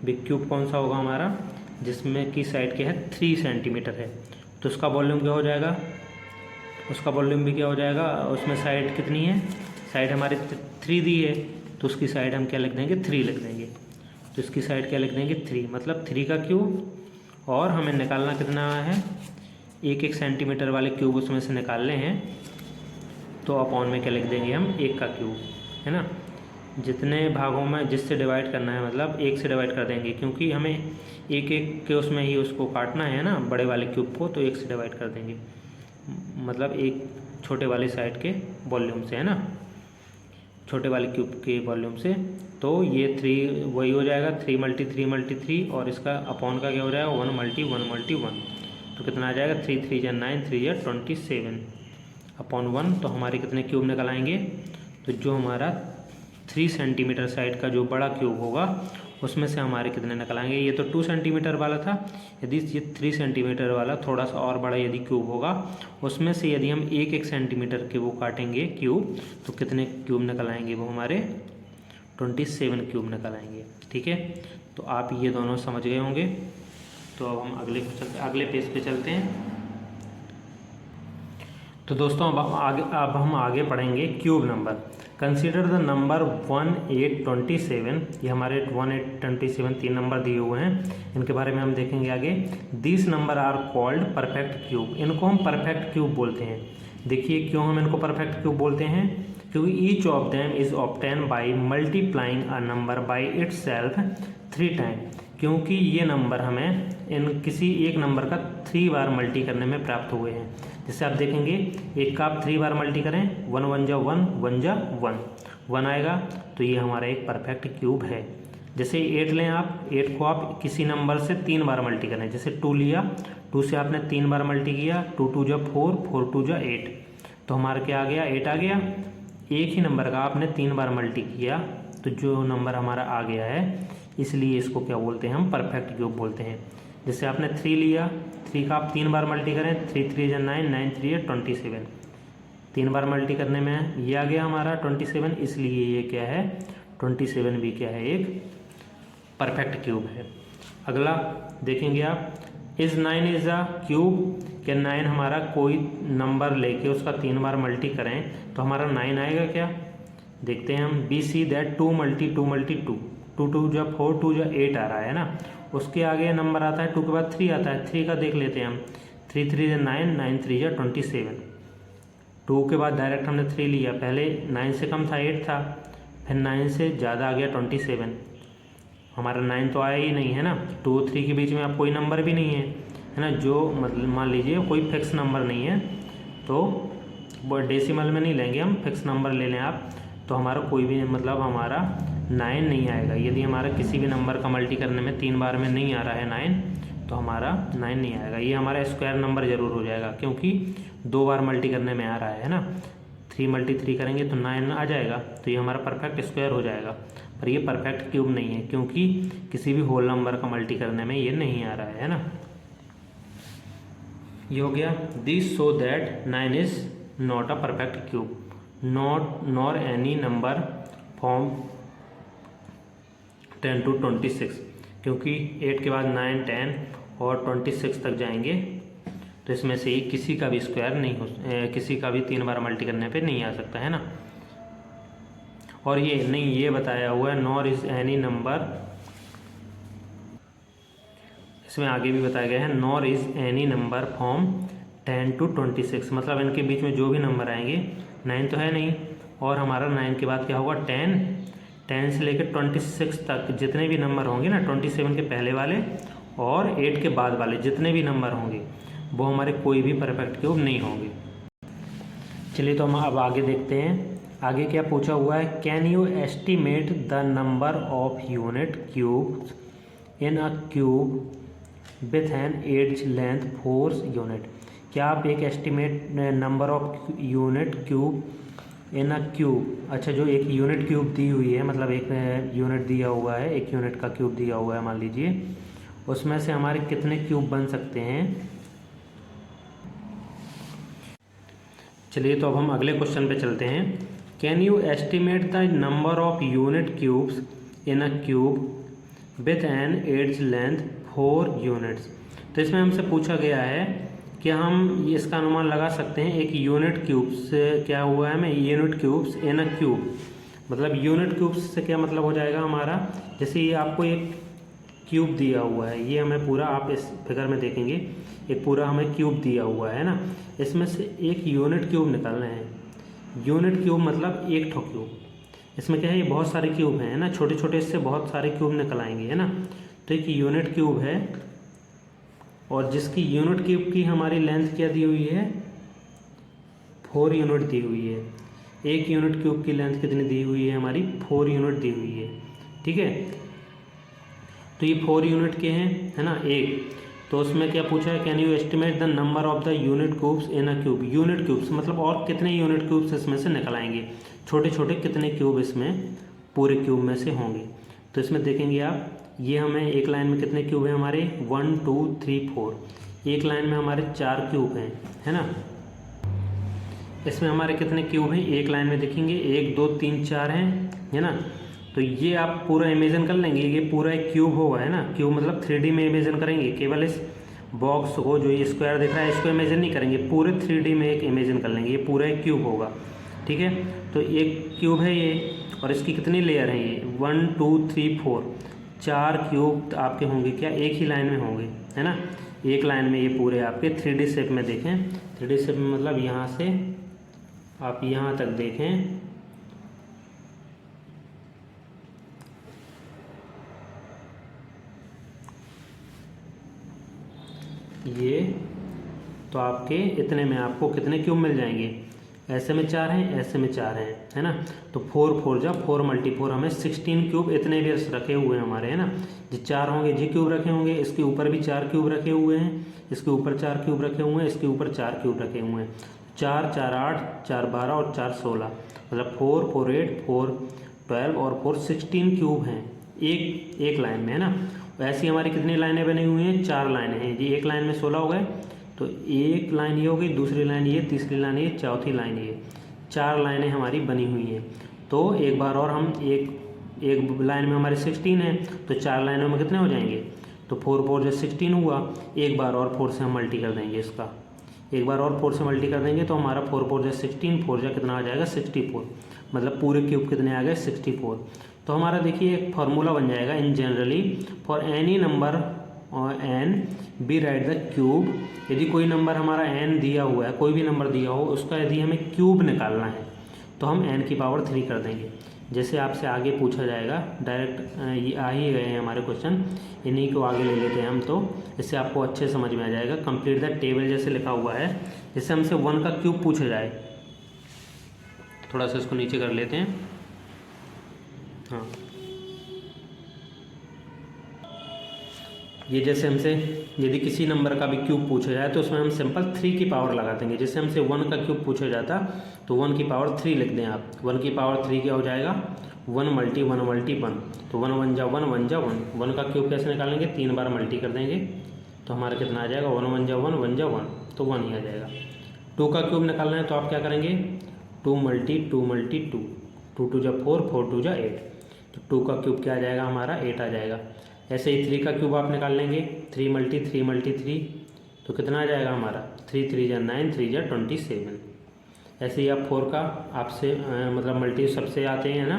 बिग क्यूब कौन सा होगा हमारा, जिसमें की साइड क्या है 3 सेंटीमीटर है, तो उसका वॉल्यूम क्या हो जाएगा? उसका वॉल्यूम भी क्या हो जाएगा? उसमें साइड कितनी है? साइड हमारी 3 दी है, तो उसकी साइड हम क्या लिख देंगे? 3 लिख देंगे। तो इसकी साइड क्या लिख देंगे? 3, मतलब 3 का क्यूब। और हमें निकालना कितना है? 1 सेंटीमीटर वाले क्यूब उसमें से निकालने हैं, तो अपॉन में क्या लिख देंगे हम? 1 का क्यूब, है ना। जितने भागों में जिससे डिवाइड करना है, मतलब 1 से डिवाइड कर देंगे, क्योंकि हमें 1 के उसमें ही उसको काटना है ना, बड़े वाले क्यूब को, तो 1 से डिवाइड कर देंगे, मतलब एक छोटे वाले साइड के वॉल्यूम से, है ना, छोटे वाले क्यूब के वॉल्यूम से। तो ये 3 वही हो जाएगा, 3 × 3 और इसका अपॉन का क्या हो जाएगा? 1 × 1 × 1। तो कितना आ जाएगा? 3 3 जा 9, 3 जा 27 अपॉन 1। तो हमारे कितने क्यूब निकल आएंगे? तो जो हमारा 3 सेंटीमीटर साइड का जो बड़ा क्यूब होगा उसमें से हमारे कितने निकल आएंगे? ये तो 2 सेंटीमीटर वाला था। यदि ये 3 सेंटीमीटर वाला थोड़ा सा और बड़ा यदि क्यूब होगा, उसमें से यदि हम 1 सेंटीमीटर के वो काटेंगे क्यूब, तो कितने क्यूब निकल आएंगे? वो हमारे 27 क्यूब निकल आएंगे। ठीक है, तो आप ये दोनों समझ गए होंगे। तो अब हम अगले पेज पे चलते हैं। तो दोस्तों अब हम आगे पढ़ेंगे cube number. Consider the number 1 8 27। ये हमारे 1 8 27 3 नंबर दिए हुए हैं, इनके बारे में हम देखेंगे आगे। This number are called perfect cube. इनको हम परफेक्ट क्यूब बोलते हैं। देखिए क्यों हम इनको परफेक्ट क्यूब बोलते हैं? क्योंकि each of them is obtain by multiplying a number by itself 3 time. क्योंकि ये नंबर हमें इन किसी एक नंबर का 3 बार मल्टी करने में प्राप्त हुए हैं। जैसे आप देखेंगे, एक का आप 3 बार मल्टी करें, 1 1 जा 1, 1 जा 1 आएगा, तो ये हमारा एक परफेक्ट क्यूब है। जैसे 8 लें आप, 8 को आप किसी नंबर से 3 बार मल्टी करें। जैसे 2 लिया, 2 से आपने 3 बार मल्टी किया, 2 2 जा 4, 4 2 जा 8, तो हमारा क्या आ गया? 8 आ गया। एक ही नंबर का आपने 3 बार मल्टी किया, तो जो नंबर हमारा आ गया है, इसलिए इसको क्या बोलते हैं? हम परफेक्ट क्यूब बोलते हैं। जैसे आपने 3 लिया, 3 का आप 3 बार मल्टी करें, 3 3 जा 9, 9 3 जा 27, 3 बार मल्टी करने में ये आ गया हमारा 27, इसलिए ये क्या है? 27 भी क्या है? एक परफेक्ट क्यूब है। अगला देखेंगे आप, इज 9 इज अ क्यूब। क्या 9 हमारा कोई नंबर लेके उसका 3 बार मल्टी करें तो हमारा 9 आएगा क्या? देखते हैं हम। बी सी दैट 2 × 2 × 2, 2 2 जा 4, 2 जा 8 आ रहा है ना। उसके आगे नंबर आता है 2 के बाद 3 आता है, 3 का देख लेते हैं हम। 3 3 जा 9, 9 3 जा 27, 2 के बाद डायरेक्ट हमने 3 लिया। पहले 9 से कम था, 8 था, फिर 9 से ज़्यादा आ गया 27, हमारा 9 तो आया ही नहीं है ना। 2 3 के बीच में आप कोई नंबर भी नहीं है ना, जो मतलब मान लीजिए कोई फिक्स नंबर नहीं है, तो डेसिमल में नहीं लेंगे हम, फिक्स नंबर ले लें आप, तो हमारा कोई भी मतलब हमारा 9 नहीं आएगा। यदि हमारा किसी भी नंबर का मल्टी करने में 3 बार में नहीं आ रहा है 9, तो हमारा 9 नहीं आएगा। ये हमारा स्क्वायर नंबर ज़रूर हो जाएगा, क्योंकि 2 बार मल्टी करने में आ रहा है ना। 3 × 3 करेंगे तो 9 आ जाएगा, तो ये हमारा परफेक्ट स्क्वायर हो जाएगा। पर ये परफेक्ट क्यूब नहीं है, क्योंकि किसी भी होल नंबर का मल्टी करने में ये नहीं आ रहा है ना। ये हो गया। This show that 9 is not a perfect cube, nor any number from 10 to 26, क्योंकि 8 के बाद 9 10 और 26 तक जाएंगे, तो इसमें से ही किसी का भी स्क्वायर नहीं हो, किसी का भी 3 बार मल्टी करने पे नहीं आ सकता है ना। और ये नहीं, ये बताया हुआ है नॉर इज एनी नंबर, इसमें आगे भी बताया गया है nor is any number from 10 to 26, मतलब इनके बीच में जो भी नंबर आएंगे, 9 तो है नहीं, और हमारा 9 के बाद क्या होगा? 10 से लेकर 26 तक जितने भी नंबर होंगे ना, 27 के पहले वाले और 8 के बाद वाले जितने भी नंबर होंगे वो हमारे कोई भी परफेक्ट क्यूब नहीं होंगे। चलिए तो हम अब आगे देखते हैं। आगे क्या पूछा हुआ है, can you estimate the number of unit cubes in a cube with an edge length 4 unit. क्या आप एक estimate number of unit cube in a cube, अच्छा जो एक यूनिट क्यूब दी हुई है, मतलब एक यूनिट दिया हुआ है, एक यूनिट का क्यूब दिया हुआ है मान लीजिए, उसमें से हमारे कितने क्यूब बन सकते हैं। चलिए तो अब हम अगले क्वेश्चन पे चलते हैं। Can you estimate the number of unit cubes in a cube with an edge length 4 units. तो इसमें हमसे पूछा गया है कि हम इसका अनुमान लगा सकते हैं एक यूनिट क्यूब से क्या हुआ है, हमें unit cubes in a cube, मतलब यूनिट क्यूब्स से क्या मतलब हो जाएगा हमारा, जैसे ये आपको एक क्यूब दिया हुआ है, ये हमें पूरा, आप इस फिगर में देखेंगे एक पूरा हमें क्यूब दिया हुआ है ना, इसमें से एक यूनिट क्यूब निकालना है। यूनिट क्यूब मतलब एक ठो क्यूब, इसमें क्या है, ये बहुत सारे क्यूब हैं ना, छोटे छोटे इससे बहुत सारे क्यूब निकल आएंगे है ना। तो एक यूनिट क्यूब है और जिसकी यूनिट क्यूब की हमारी लेंथ क्या दी हुई है, 4 यूनिट दी हुई है। एक यूनिट क्यूब की लेंथ कितनी दी हुई है हमारी, 4 यूनिट दी हुई है, ठीक है। तो ये 4 यूनिट के हैं है ना एक, तो उसमें क्या पूछा है, can you estimate the number of the unit cubes in a cube. Unit cubes मतलब और कितने यूनिट क्यूब्स इसमें से निकल आएंगे, छोटे छोटे कितने क्यूब इसमें पूरे क्यूब में से होंगे। तो इसमें देखेंगे आप, ये हमें एक लाइन में कितने क्यूब हैं हमारे, 1 2 3 4, एक लाइन में हमारे 4 क्यूब हैं है ना। इसमें हमारे कितने क्यूब हैं, एक लाइन में देखेंगे 1 2 3 4 हैं है ना। तो ये आप पूरा इमेजिन कर लेंगे, ये पूरा एक क्यूब होगा है ना, क्यूब मतलब 3D में इमेजिन करेंगे, केवल इस बॉक्स को जो ये स्क्वायर दिख रहा है इसको इमेजिन नहीं करेंगे, पूरे 3D में एक इमेजिन कर लेंगे, ये पूरा एक क्यूब होगा, ठीक है। तो एक क्यूब है ये, और इसकी कितनी लेयर हैं, ये 1 2 3 4, 4 क्यूब आपके होंगे क्या, एक ही लाइन में होंगे है ना, एक लाइन में ये पूरे आपके 3D शेप में देखें। 3D शेप में मतलब यहाँ से आप यहाँ तक देखें, ये तो आपके इतने में आपको कितने क्यूब मिल जाएंगे, ऐसे में 4 हैं, ऐसे में 4 हैं है ना। तो 4 4 जा 4 × 4 हमें 16 क्यूब इतने भी रखे हुए हैं हमारे है ना। जो 4 होंगे जी क्यूब रखे होंगे, इसके ऊपर भी 4 क्यूब रखे हुए हैं, इसके ऊपर 4 क्यूब रखे हुए हैं, इसके ऊपर 4 क्यूब रखे हुए हैं। 4 4 8 4 12 और 4 16, मतलब 4 4 8 4 12 और 4 16 क्यूब हैं एक लाइन में है ना। ऐसी हमारी कितनी लाइनें बनी हुई हैं, 4 लाइनें हैं जी, एक लाइन में 16 हो गए, तो एक लाइन ये हो गई, दूसरी लाइन ये, तीसरी लाइन ये, चौथी लाइन ये, 4 लाइनें हमारी बनी हुई हैं। तो एक बार और हम एक लाइन में हमारे 16 हैं, तो 4 लाइनों में कितने हो जाएंगे, तो 4 4 जो 16 हुआ, एक बार और 4 से हम मल्टी कर देंगे इसका, एक बार और 4 से मल्टी कर देंगे तो हमारा 4 4 जो 16, 4 जो कितना आ जाएगा 64, मतलब पूरे क्यूब कितने आ गए 64। तो हमारा देखिए एक फार्मूला बन जाएगा, in generally for any number n b write the cube. यदि कोई नंबर हमारा एन दिया हुआ है, कोई भी नंबर दिया हो, उसका यदि हमें क्यूब निकालना है तो हम एन की पावर 3 कर देंगे। जैसे आपसे आगे पूछा जाएगा, डायरेक्ट ये आ ही गए हैं हमारे क्वेश्चन, इन्हीं को आगे ले लेते हैं हम, तो इससे आपको अच्छे समझ में आ जाएगा। कंप्लीट द टेबल जैसे लिखा हुआ है, जैसे हमसे 1 का क्यूब पूछा जाए, थोड़ा सा इसको नीचे कर लेते हैं, हाँ ये जैसे हमसे यदि किसी नंबर का भी क्यूब पूछा जाए तो उसमें हम सिंपल 3 की पावर लगा देंगे। जैसे हमसे 1 का क्यूब पूछा जाता तो 1 की पावर 3 लिख दें आप, 1 की पावर 3 क्या हो जाएगा, 1 × 1 × 1, तो 1 1 जा 1 1 जा 1, 1 का क्यूब कैसे निकालेंगे, 3 बार मल्टी कर देंगे तो हमारा कितना आ जाएगा, 1 1 जा 1 1 जा 1, तो 1 ही आ जाएगा। 2 का क्यूब निकालना है तो आप क्या करेंगे, 2 × 2 × 2, 2 2 जा 4 4 2 जा 8, तो 2 का क्यूब क्या आ जाएगा हमारा 8 आ जाएगा। ऐसे ही 3 का क्यूब आप निकाल लेंगे, 3 × 3 × 3, तो कितना आ जाएगा हमारा, 3 3 जा 9 3 जा 27। ऐसे ही आप 4 का आपसे मतलब मल्टी सबसे आते हैं ना,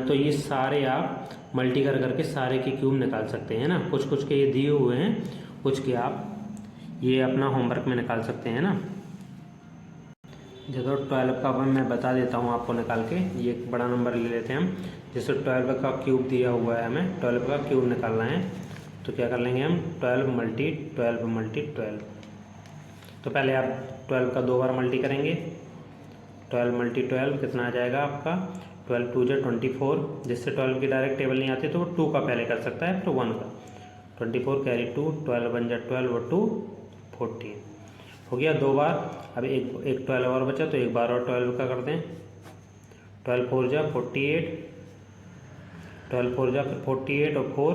तो ये सारे आप मल्टी कर करके सारे के क्यूब निकाल सकते हैं ना। कुछ कुछ के ये दिए हुए हैं, कुछ के आप ये अपना होमवर्क में निकाल सकते हैं ना। देखो 12 का मैं बता देता हूँ आपको निकाल के। ये एक बड़ा नंबर ले लेते हैं हम, जैसे 12 का क्यूब दिया हुआ है, हमें 12 का क्यूब निकालना है। तो क्या कर लेंगे हम, 12 मल्टी 12 मल्टी 12। तो पहले आप 12 का 2 बार मल्टी करेंगे, 12 मल्टी 12 कितना आ जाएगा आपका, 12 2 जा 24। जिससे 12 की डायरेक्ट टेबल नहीं आती तो वो 2 का पहले कर सकता है, फिर 1 का। 24 कैरी 2, 12 1 जा 12 और 2 14 हो गया 2 बार। अब एक 12 और बचा, तो एक बार और 12 का कर दें। 12 4 जा 48, 12 4 जा 48 और 4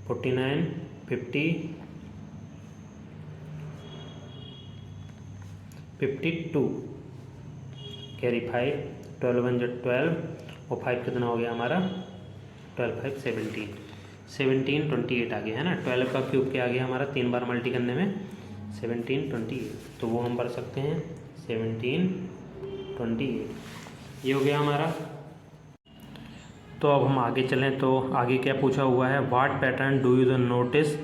49 50 52 कैरी 5, 12 1 जा 12 और 5 कितना हो गया हमारा, 12 5 17 17 28 आ गया है ना। 12 का क्यूब क्या आ गया हमारा, 3 बार मल्टी करने में 17 28, तो वो हम भर सकते हैं 17 28। ये हो गया हमारा। तो अब हम आगे चलें, तो आगे क्या पूछा हुआ है, what pattern do you notice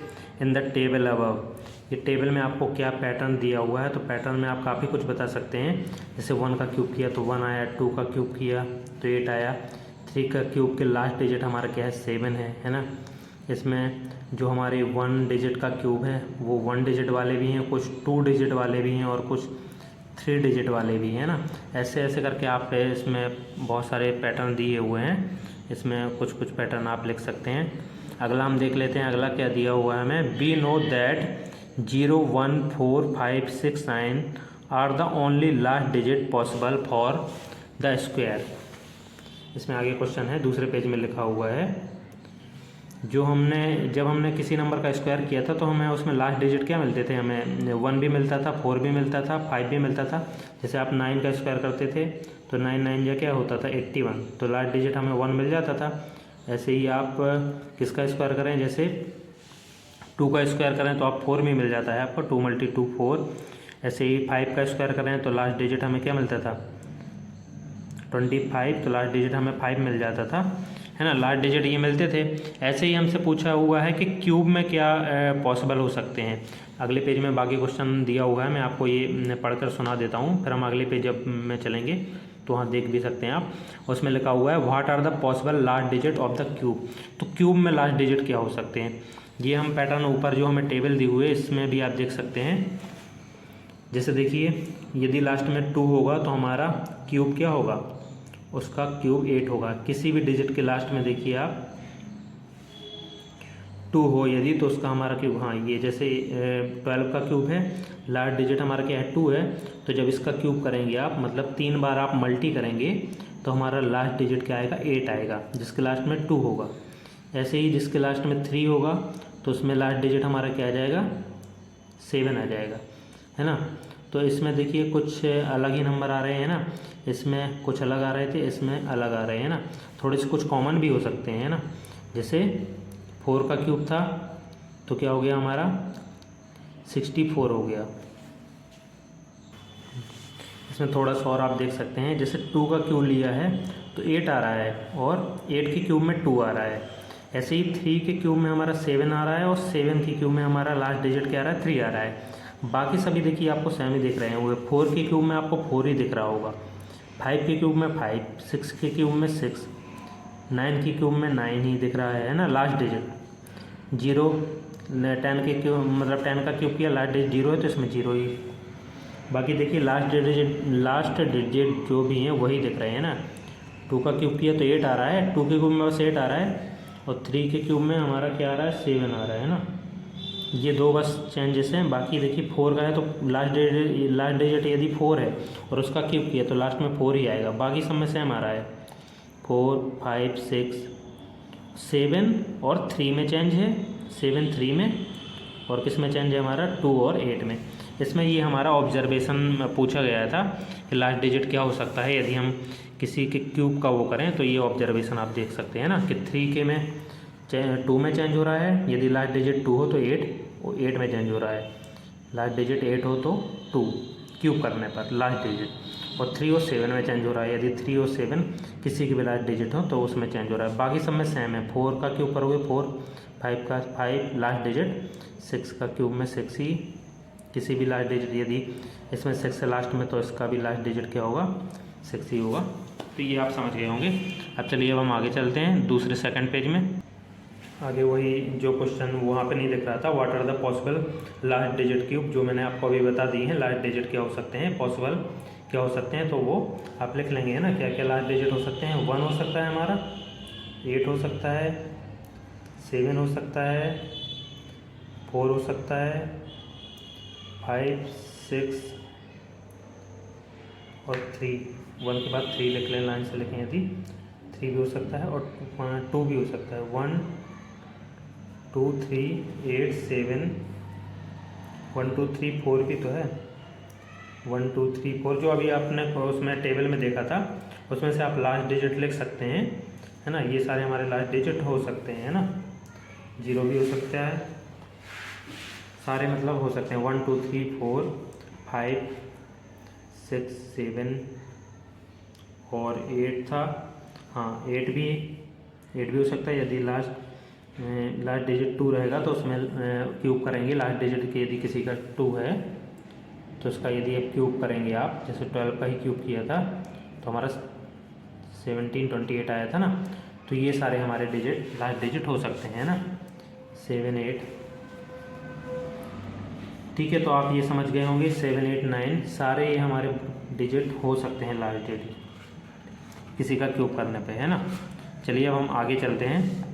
in the table above. ये टेबल में आपको क्या पैटर्न दिया हुआ है, तो पैटर्न में आप काफ़ी कुछ बता सकते हैं। जैसे 1 का क्यूब किया तो 1 आया, 2 का क्यूब किया तो 8 आया, 3 का क्यूब के लास्ट डिजिट हमारा क्या है, 7 है ना। इसमें जो हमारे 1 डिजिट का क्यूब है वो 1 डिजिट वाले भी हैं, कुछ 2 डिजिट वाले भी हैं और कुछ 3 डिजिट वाले भी हैं ना। ऐसे ऐसे करके आप इसमें बहुत सारे पैटर्न दिए हुए हैं, इसमें कुछ कुछ पैटर्न आप लिख सकते हैं। अगला हम देख लेते हैं, अगला क्या दिया हुआ है हमें, we know that 0 1 4 5 6 9 are the only last digit possible for the square. इसमें आगे क्वेश्चन है, दूसरे पेज में लिखा हुआ है, जब हमने किसी नंबर का स्क्वायर किया था तो हमें उसमें लास्ट डिजिट क्या मिलते थे, हमें 1 भी मिलता था, 4 भी मिलता था, 5 भी मिलता था। जैसे आप 9 का स्क्वायर करते थे तो 9 9 जा क्या होता था 81, तो लास्ट डिजिट हमें 1 मिल जाता था। ऐसे ही आप किसका स्क्वायर करें, जैसे 2 का स्क्वायर करें तो आप 4 भी मिल जाता है आपको, 2 मल्टी 2 4। ऐसे ही 5 का स्क्वायर करें तो लास्ट डिजिट हमें क्या मिलता था 25, तो लास्ट डिजिट हमें 5 मिल जाता था, है ना। लास्ट डिजिट ये मिलते थे। ऐसे ही हमसे पूछा हुआ है कि क्यूब में क्या पॉसिबल हो सकते हैं। अगले पेज में बाकी क्वेश्चन दिया हुआ है, मैं आपको ये पढ़कर सुना देता हूँ, फिर हम अगले पेज जब में चलेंगे तो वहाँ देख भी सकते हैं आप। उसमें लिखा हुआ है, what are the possible last digit of the cube. तो क्यूब में लास्ट डिजिट क्या हो सकते हैं, ये हम पैटर्न ऊपर जो हमें टेबल दी हुई है इसमें भी आप देख सकते हैं। जैसे देखिए, यदि लास्ट में 2 होगा तो हमारा क्यूब क्या होगा, उसका क्यूब 8 होगा। किसी भी डिजिट के लास्ट में देखिए आप 2 हो यदि, तो उसका हमारा क्यूब, हाँ ये जैसे 12 का क्यूब है, लास्ट डिजिट हमारा क्या है 2 है, तो जब इसका क्यूब करेंगे आप, मतलब 3 बार आप मल्टी करेंगे तो हमारा लास्ट डिजिट क्या आएगा 8 आएगा, जिसके लास्ट में 2 होगा। ऐसे ही जिसके लास्ट में 3 होगा तो उसमें लास्ट डिजिट हमारा क्या आ जाएगा 7 आ जाएगा, है ना। तो इसमें देखिए कुछ अलग ही नंबर आ रहे हैं ना, इसमें कुछ अलग आ रहे थे, इसमें अलग आ रहे हैं ना। थोड़े से कुछ कॉमन भी हो सकते हैं ना, जैसे 4 का क्यूब था तो क्या हो गया हमारा 64 हो गया। इसमें थोड़ा सा और आप देख सकते हैं, जैसे 2 का क्यूब लिया है तो 8 आ रहा है और 8 के क्यूब में 2 आ रहा है। ऐसे ही 3 के क्यूब में हमारा 7 आ रहा है और 7 के क्यूब में हमारा लास्ट डिजिट क्या आ रहा है 3 आ रहा है। बाकी सभी देखिए आपको सेम ही दिख रहे हैं। 4 के क्यूब में आपको 4 ही दिख रहा होगा, 5 के क्यूब में 5, 6 के क्यूब में 6, 9 के क्यूब में 9 ही दिख रहा है ना लास्ट डिजिट। 0 10 के क्यूब, मतलब 10 का क्यूब किया, लास्ट डिजिट 0 है तो इसमें 0 ही। बाकी देखिए लास्ट डिजिट जो भी हैं वही दिख रहे हैं ना। 2 का क्यूब किया तो 8 आ रहा है, 2 के क्यूब में बस 8 आ रहा है और 3 के क्यूब में हमारा क्या आ रहा है 7 आ रहा है ना। ये 2 बस चेंजेस हैं। बाकी देखिए 4 का है तो लास्ट डिजिट यदि 4 है और उसका क्यूब किया तो लास्ट में 4 ही आएगा। बाकी सब में सेम आ रहा है, 4 5 6 7 और 3 में चेंज है, 7 3 में, और किस में चेंज है हमारा 2 और 8 में। इसमें ये हमारा ऑब्जर्वेशन पूछा गया था कि लास्ट डिजिट क्या हो सकता है यदि हम किसी के क्यूब का वो करें, तो ये ऑब्जर्वेशन आप देख सकते हैं ना कि 3 के में 2 में चेंज हो रहा है, यदि लास्ट डिजिट 2 हो तो 8 और 8 में चेंज हो रहा है, लास्ट डिजिट 8 हो तो 2 क्यूब करने पर लास्ट डिजिट, और 3 और 7 में चेंज हो रहा है, यदि 3 और 7 किसी के भी लास्ट डिजिट हो तो उसमें चेंज हो रहा है। बाकी सब में सेम है। 4 का क्यूब करोगे 4, 5 का 5 लास्ट डिजिट, 6 का क्यूब में 6 ही, किसी भी लास्ट डिजिट, यदि इसमें 6 है लास्ट में तो इसका भी लास्ट डिजिट क्या होगा, 6 ही होगा। तो ये आप समझ गए होंगे। अब चलिए अब हम आगे चलते हैं दूसरे सेकंड पेज में। आगे वही जो क्वेश्चन वहाँ पे नहीं दिख रहा था, what are the possible last digit cube, जो मैंने आपको अभी बता दी है लास्ट डिजिट क्या हो सकते हैं, पॉसिबल क्या हो सकते हैं, तो वो आप लिख लेंगे है ना। क्या क्या लास्ट डिजिट हो सकते हैं, 1 हो सकता है हमारा, 8 हो सकता है, 7 हो सकता है, 4 हो सकता है, 5, 6 और 3। 1 के बाद 3 लिख लें, लाइन से लिखें यदि, 3 भी हो सकता है और 2 भी हो सकता है। 1 2 3 8 7, 1 2 3 4 भी तो है, 1 2 3 4 जो अभी आपने उसमें टेबल में देखा था, उसमें से आप लास्ट डिजिट लिख सकते हैं है ना। ये सारे हमारे लास्ट डिजिट हो सकते हैं है ना। 0 भी हो सकता है, सारे मतलब हो सकते हैं। 1 2 3 4 5 6 7 और 8 था, हाँ 8 भी हो सकता है। यदि लास्ट डिजिट 2 रहेगा तो उसमें क्यूब करेंगे लास्ट डिजिट के, यदि किसी का 2 है तो उसका यदि आप क्यूब करेंगे, आप जैसे 12 का ही क्यूब किया था तो हमारा 1728 आया था ना। तो ये सारे हमारे डिजिट लास्ट डिजिट हो सकते हैं ना, 7 8। ठीक है, तो आप ये समझ गए होंगे 7 8 9 सारे ये हमारे डिजिट हो सकते हैं लास्ट डिजिट किसी का क्यूब करने पे, है ना। चलिए अब हम आगे चलते हैं।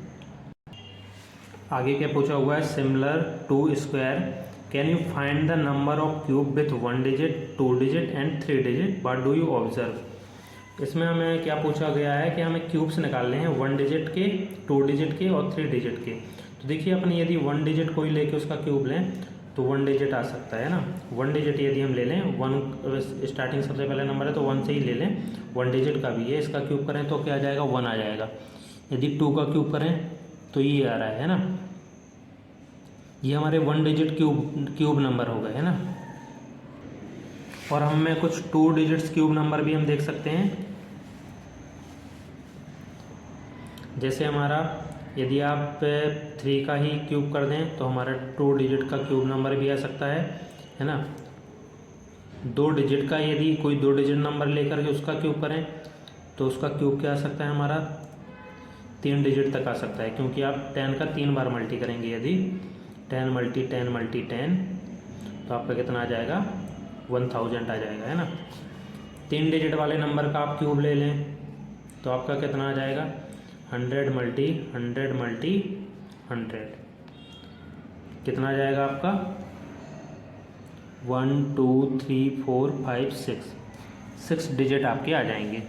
आगे क्या पूछा हुआ है, similar to square can you find the number of cube with 1 digit 2 digit and 3 digit what do you observe. इसमें हमें क्या पूछा गया है कि हमें क्यूब्स निकालने हैं 1 डिजिट के, 2 डिजिट के और 3 डिजिट के। तो देखिए अपन यदि 1 डिजिट कोई लेके उसका क्यूब लें तो 1 डिजिट आ सकता है ना। 1 डिजिट यदि हम ले लें, 1 स्टार्टिंग सबसे पहले नंबर है तो 1 से ही ले लें, 1 डिजिट का भी है, इसका क्यूब करें तो क्या आ जाएगा, 1 आ जाएगा। यदि 2 का क्यूब करें तो ये आ रहा है ना। ये हमारे 1 डिजिट क्यूब नंबर हो गए है ना। और हमें कुछ 2 डिजिट्स क्यूब नंबर भी हम देख सकते हैं। जैसे हमारा यदि आप 3 का ही क्यूब कर दें तो हमारा 2 डिजिट का क्यूब नंबर भी आ सकता है ना। 2 डिजिट का यदि कोई 2 डिजिट नंबर लेकर के उसका क्यूब करें तो उसका क्यूब क्या आ सकता है हमारा, 3 डिजिट तक आ सकता है, क्योंकि आप 10 का 3 बार मल्टी करेंगे। यदि 10 मल्टी 10 मल्टी 10 तो आपका कितना आ जाएगा, 1000 आ जाएगा है ना। 3 डिजिट वाले नंबर का आप क्यूब ले लें तो आपका कितना आ जाएगा, 100 मल्टी 100 मल्टी 100 कितना आ जाएगा आपका, 1 2 3 4 5 6 डिजिट आपके आ जाएंगे।